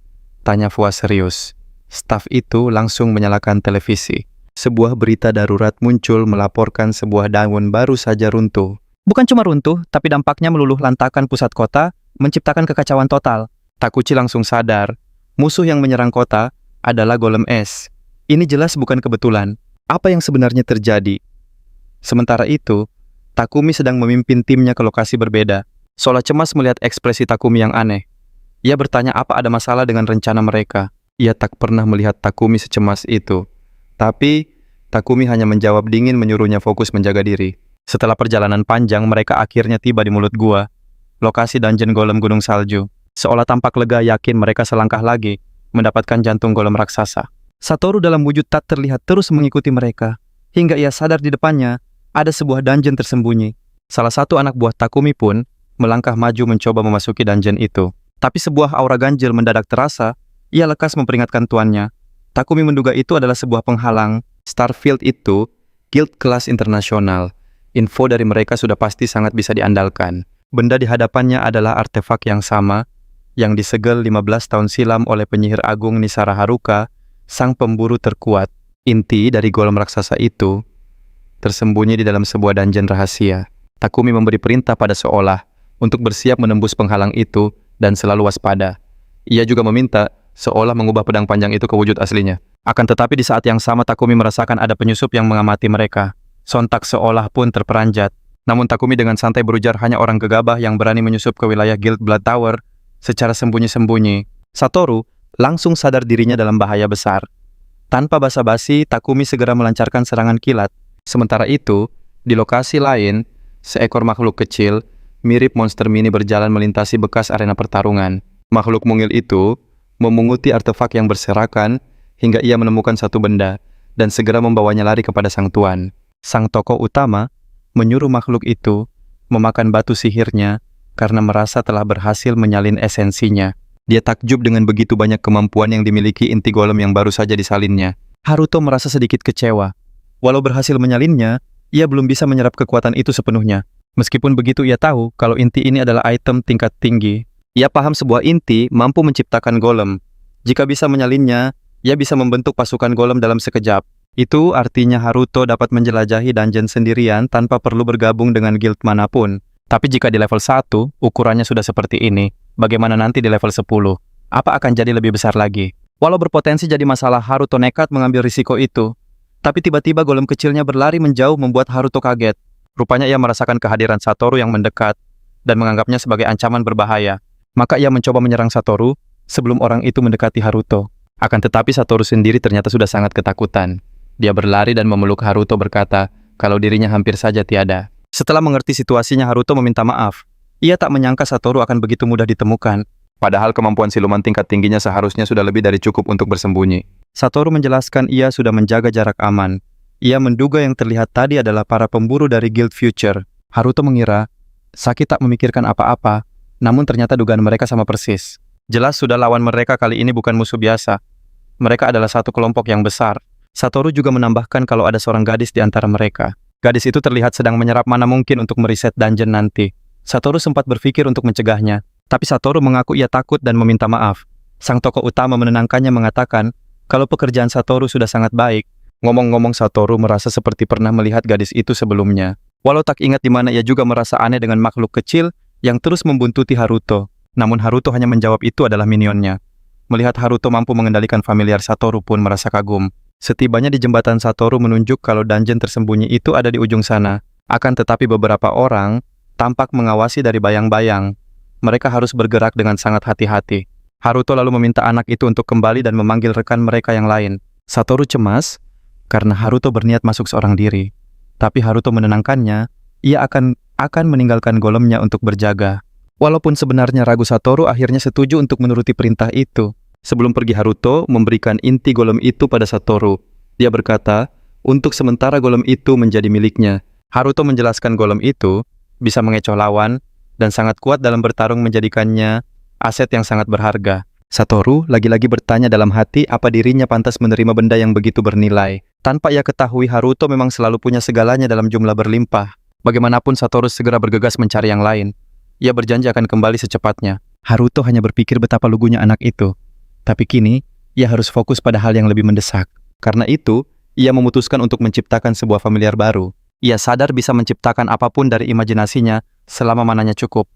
Tanya Fua serius. Staf itu langsung menyalakan televisi. Sebuah berita darurat muncul melaporkan sebuah daun baru saja runtuh. Bukan cuma runtuh, tapi dampaknya meluluh lantakan pusat kota, menciptakan kekacauan total. Takeuchi langsung sadar, musuh yang menyerang kota adalah golem es. Ini jelas bukan kebetulan. Apa yang sebenarnya terjadi? Sementara itu, Takumi sedang memimpin timnya ke lokasi berbeda. Seolah cemas melihat ekspresi Takumi yang aneh. Ia bertanya apa ada masalah dengan rencana mereka. Ia tak pernah melihat Takumi secemas itu. Tapi, Takumi hanya menjawab dingin menyuruhnya fokus menjaga diri. Setelah perjalanan panjang, mereka akhirnya tiba di mulut gua, lokasi dungeon golem gunung salju. Seolah tampak lega yakin mereka selangkah lagi mendapatkan jantung golem raksasa. Satoru dalam wujud tak terlihat terus mengikuti mereka, hingga ia sadar di depannya ada sebuah dungeon tersembunyi. Salah satu anak buah Takumi pun melangkah maju mencoba memasuki dungeon itu. Tapi sebuah aura ganjil mendadak terasa, ia lekas memperingatkan tuannya. Takumi menduga itu adalah sebuah penghalang. Starfield itu guild kelas internasional. Info dari mereka sudah pasti sangat bisa diandalkan. Benda di hadapannya adalah artefak yang sama yang disegel 15 tahun silam oleh penyihir agung Nisara Haruka, sang pemburu terkuat. Inti dari golem raksasa itu tersembunyi di dalam sebuah dungeon rahasia. Takumi memberi perintah pada seolah untuk bersiap menembus penghalang itu dan selalu waspada. Ia juga meminta seolah mengubah pedang panjang itu ke wujud aslinya. Akan tetapi di saat yang sama Takumi merasakan ada penyusup yang mengamati mereka. Sontak seolah pun terperanjat. Namun Takumi dengan santai berujar hanya orang gegabah yang berani menyusup ke wilayah Guild Blood Tower secara sembunyi-sembunyi. Satoru langsung sadar dirinya dalam bahaya besar. Tanpa basa-basi, Takumi segera melancarkan serangan kilat. Sementara itu, di lokasi lain, seekor makhluk kecil mirip monster mini berjalan melintasi bekas arena pertarungan. Makhluk mungil itu memunguti artefak yang berserakan hingga ia menemukan satu benda dan segera membawanya lari kepada sang tuan. Sang tokoh utama menyuruh makhluk itu memakan batu sihirnya karena merasa telah berhasil menyalin esensinya. Dia takjub dengan begitu banyak kemampuan yang dimiliki inti golem yang baru saja disalinnya. Haruto merasa sedikit kecewa. Walau berhasil menyalinnya, ia belum bisa menyerap kekuatan itu sepenuhnya. Meskipun begitu ia tahu kalau inti ini adalah item tingkat tinggi. Ia paham sebuah inti mampu menciptakan golem. Jika bisa menyalinnya, ia bisa membentuk pasukan golem dalam sekejap. Itu artinya Haruto dapat menjelajahi dungeon sendirian tanpa perlu bergabung dengan guild manapun. Tapi jika di level 1, ukurannya sudah seperti ini, bagaimana nanti di level 10? Apa akan jadi lebih besar lagi? Walau berpotensi jadi masalah, Haruto nekat mengambil risiko itu. Tapi tiba-tiba golem kecilnya berlari menjauh membuat Haruto kaget. Rupanya ia merasakan kehadiran Satoru yang mendekat dan menganggapnya sebagai ancaman berbahaya. Maka ia mencoba menyerang Satoru sebelum orang itu mendekati Haruto. Akan tetapi Satoru sendiri ternyata sudah sangat ketakutan. Dia berlari dan memeluk Haruto berkata kalau dirinya hampir saja tiada. Setelah mengerti situasinya, Haruto meminta maaf. Ia tak menyangka Satoru akan begitu mudah ditemukan. Padahal kemampuan siluman tingkat tingginya seharusnya sudah lebih dari cukup untuk bersembunyi. Satoru menjelaskan ia sudah menjaga jarak aman. Ia menduga yang terlihat tadi adalah para pemburu dari Guild Future. Haruto mengira Saki tak memikirkan apa-apa, namun ternyata dugaan mereka sama persis. Jelas sudah lawan mereka kali ini bukan musuh biasa. Mereka adalah satu kelompok yang besar. Satoru juga menambahkan kalau ada seorang gadis di antara mereka. Gadis itu terlihat sedang menyerap mana mungkin untuk meriset dungeon nanti. Satoru sempat berpikir untuk mencegahnya, tapi Satoru mengaku ia takut dan meminta maaf. Sang tokoh utama menenangkannya mengatakan kalau pekerjaan Satoru sudah sangat baik. Ngomong-ngomong, Satoru merasa seperti pernah melihat gadis itu sebelumnya. Walau tak ingat di mana, ia juga merasa aneh dengan makhluk kecil yang terus membuntuti Haruto. Namun Haruto hanya menjawab itu adalah minionnya. Melihat Haruto mampu mengendalikan familiar Satoru pun merasa kagum. Setibanya di jembatan, Satoru menunjuk kalau dungeon tersembunyi itu ada di ujung sana. Akan tetapi beberapa orang tampak mengawasi dari bayang-bayang. Mereka harus bergerak dengan sangat hati-hati. Haruto lalu meminta anak itu untuk kembali dan memanggil rekan mereka yang lain. Satoru cemas karena Haruto berniat masuk seorang diri. Tapi Haruto menenangkannya, ia akan meninggalkan golemnya untuk berjaga. Walaupun sebenarnya ragu, Satoru akhirnya setuju untuk menuruti perintah itu. Sebelum pergi, Haruto memberikan inti golem itu pada Satoru. Dia berkata, untuk sementara golem itu menjadi miliknya. Haruto menjelaskan golem itu bisa mengecoh lawan dan sangat kuat dalam bertarung, menjadikannya aset yang sangat berharga. Satoru lagi-lagi bertanya dalam hati apa dirinya pantas menerima benda yang begitu bernilai. Tanpa ia ketahui, Haruto memang selalu punya segalanya dalam jumlah berlimpah. Bagaimanapun, Satoru segera bergegas mencari yang lain. Ia berjanji akan kembali secepatnya. Haruto hanya berpikir betapa lugunya anak itu. Tapi kini, ia harus fokus pada hal yang lebih mendesak. Karena itu, ia memutuskan untuk menciptakan sebuah familiar baru. Ia sadar bisa menciptakan apapun dari imajinasinya selama mananya cukup.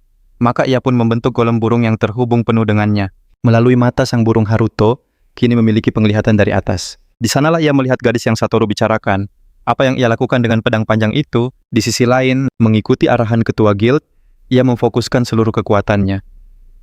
Maka ia pun membentuk golem burung yang terhubung penuh dengannya. Melalui mata sang burung, Haruto kini memiliki penglihatan dari atas. Di sanalah ia melihat gadis yang Satoru bicarakan. Apa yang ia lakukan dengan pedang panjang itu, di sisi lain, mengikuti arahan ketua guild, ia memfokuskan seluruh kekuatannya.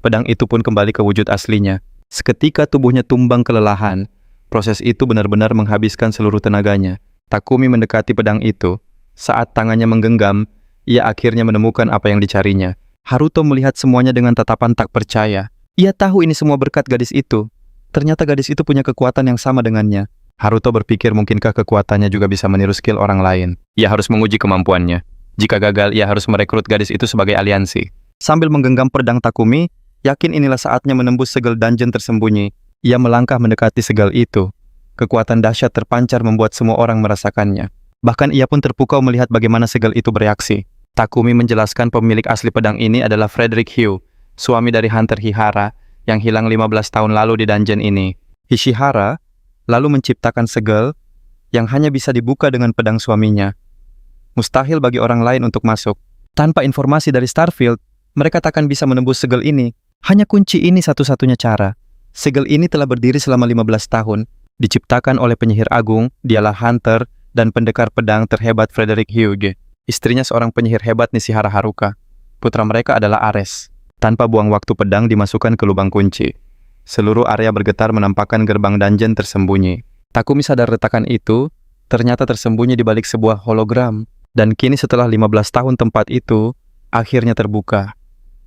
Pedang itu pun kembali ke wujud aslinya. Seketika tubuhnya tumbang kelelahan. Proses itu benar-benar menghabiskan seluruh tenaganya. Takumi mendekati pedang itu. Saat tangannya menggenggam, ia akhirnya menemukan apa yang dicarinya. Haruto melihat semuanya dengan tatapan tak percaya. Ia tahu ini semua berkat gadis itu. Ternyata gadis itu punya kekuatan yang sama dengannya. Haruto berpikir mungkinkah kekuatannya juga bisa meniru skill orang lain. Ia harus menguji kemampuannya. Jika gagal, ia harus merekrut gadis itu sebagai aliansi. Sambil menggenggam pedang, Takumi yakin inilah saatnya menembus segel dungeon tersembunyi. Ia melangkah mendekati segel itu. Kekuatan dahsyat terpancar membuat semua orang merasakannya. Bahkan ia pun terpukau melihat bagaimana segel itu bereaksi. Takumi menjelaskan pemilik asli pedang ini adalah Frederick Hugh, suami dari Hunter Hihara yang hilang 15 tahun lalu di dungeon ini. Hishihara lalu menciptakan segel yang hanya bisa dibuka dengan pedang suaminya. Mustahil bagi orang lain untuk masuk. Tanpa informasi dari Starfield, mereka takkan bisa menembus segel ini. Hanya kunci ini satu-satunya cara. Segel ini telah berdiri selama 15 tahun. Diciptakan oleh penyihir agung, dialah Hunter dan pendekar pedang terhebat Frederick Hugh. Istrinya seorang penyihir hebat, Nishihara Haruka. Putra mereka adalah Ares. Tanpa buang waktu, pedang dimasukkan ke lubang kunci. Seluruh area bergetar menampakkan gerbang dungeon tersembunyi. Takumi sadar retakan itu ternyata tersembunyi di balik sebuah hologram. Dan kini setelah 15 tahun tempat itu akhirnya terbuka.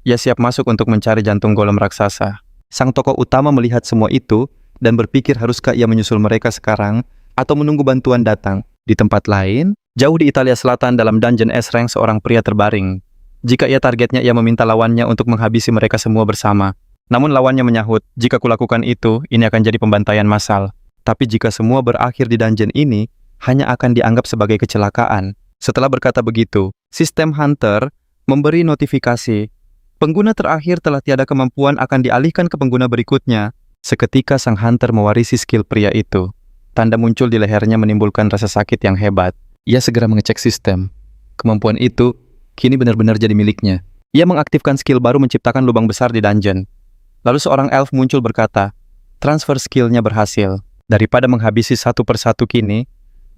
Ia siap masuk untuk mencari jantung golem raksasa. Sang tokoh utama melihat semua itu dan berpikir haruskah ia menyusul mereka sekarang atau menunggu bantuan datang. Di tempat lain, jauh di Italia Selatan dalam dungeon S-Rank, seorang pria terbaring. Jika ia targetnya, ia meminta lawannya untuk menghabisi mereka semua bersama. Namun lawannya menyahut, jika kulakukan itu, ini akan jadi pembantaian massal. Tapi jika semua berakhir di dungeon ini, hanya akan dianggap sebagai kecelakaan. Setelah berkata begitu, sistem Hunter memberi notifikasi. Pengguna terakhir telah tiada kemampuan akan dialihkan ke pengguna berikutnya. Seketika sang Hunter mewarisi skill pria itu. Tanda muncul di lehernya menimbulkan rasa sakit yang hebat. Ia segera mengecek sistem. Kemampuan itu kini benar-benar jadi miliknya. Ia mengaktifkan skill baru menciptakan lubang besar di dungeon. Lalu seorang elf muncul berkata, transfer skillnya berhasil. Daripada menghabisi satu persatu kini,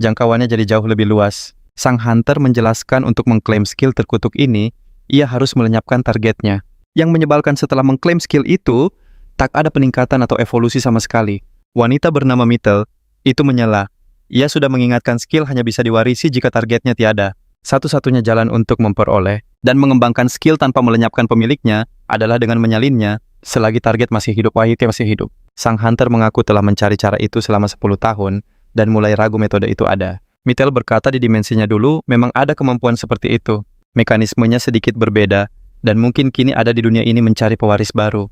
jangkauannya jadi jauh lebih luas. Sang Hunter menjelaskan untuk mengklaim skill terkutuk ini, ia harus melenyapkan targetnya. Yang menyebalkan, setelah mengklaim skill itu, tak ada peningkatan atau evolusi sama sekali. Wanita bernama Mittel itu menyela. Ia sudah mengingatkan skill hanya bisa diwarisi jika targetnya tiada. Satu-satunya jalan untuk memperoleh dan mengembangkan skill tanpa melenyapkan pemiliknya adalah dengan menyalinnya selagi target masih hidup. Wahidnya masih hidup. Sang Hunter mengaku telah mencari cara itu selama 10 tahun dan mulai ragu metode itu ada. Mittel berkata di dimensinya dulu memang ada kemampuan seperti itu. Mekanismenya sedikit berbeda dan mungkin kini ada di dunia ini mencari pewaris baru.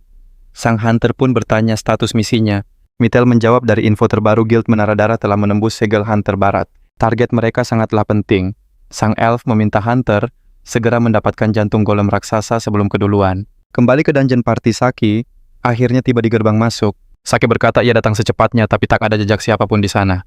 Sang Hunter pun bertanya status misinya. Mittel menjawab dari info terbaru, Guild Menara Darah telah menembus segel Hunter Barat. Target mereka sangatlah penting. Sang elf meminta Hunter segera mendapatkan jantung golem raksasa sebelum keduluan. Kembali ke dungeon party, Saki akhirnya tiba di gerbang masuk. Saki berkata ia datang secepatnya tapi tak ada jejak siapapun di sana.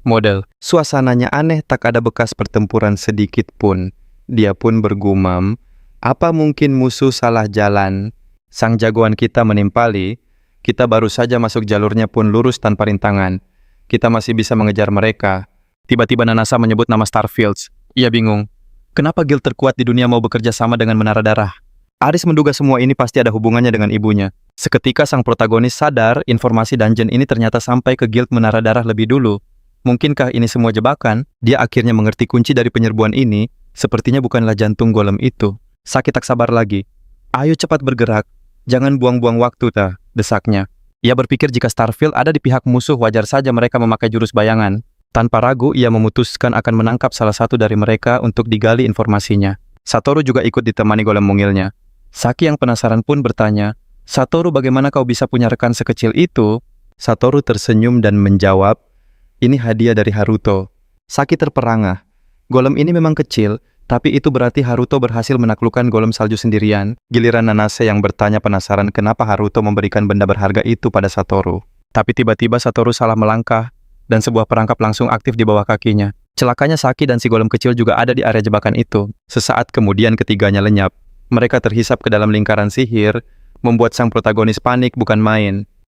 Model, suasananya aneh, tak ada bekas pertempuran sedikit pun. Dia pun bergumam, apa mungkin musuh salah jalan? Sang jagoan kita menimpali, Kita baru saja masuk jalurnya pun lurus tanpa rintangan. Kita masih bisa mengejar mereka. Tiba-tiba Nanasa menyebut nama Starfields. Ia bingung. Kenapa guild terkuat di dunia mau bekerja sama dengan Menara Darah? Aris menduga semua ini pasti ada hubungannya dengan ibunya. Seketika sang protagonis sadar informasi dungeon ini ternyata sampai ke guild Menara Darah lebih dulu. Mungkinkah ini semua jebakan? Dia akhirnya mengerti kunci dari penyerbuan ini. Sepertinya bukanlah jantung golem itu. Saki tak sabar lagi. Ayo cepat bergerak. Jangan buang-buang waktu, desaknya. Ia berpikir jika Starfield ada di pihak musuh, wajar saja mereka memakai jurus bayangan. Tanpa ragu, ia memutuskan akan menangkap salah satu dari mereka untuk digali informasinya. Satoru juga ikut ditemani golem mungilnya. Saki yang penasaran pun bertanya, Satoru, bagaimana kau bisa punya rekan sekecil itu? Satoru tersenyum dan menjawab, ini hadiah dari Haruto. Saki terperangah. Golem ini memang kecil, tapi itu berarti Haruto berhasil menaklukkan golem salju sendirian. Giliran Nanase yang bertanya penasaran kenapa Haruto memberikan benda berharga itu pada Satoru. Tapi tiba-tiba Satoru salah melangkah, dan sebuah perangkap langsung aktif di bawah kakinya. Celakanya Saki dan si golem kecil juga ada di area jebakan itu. Sesaat kemudian ketiganya lenyap. Mereka terhisap ke dalam lingkaran sihir, membuat sang protagonis panik bukan main.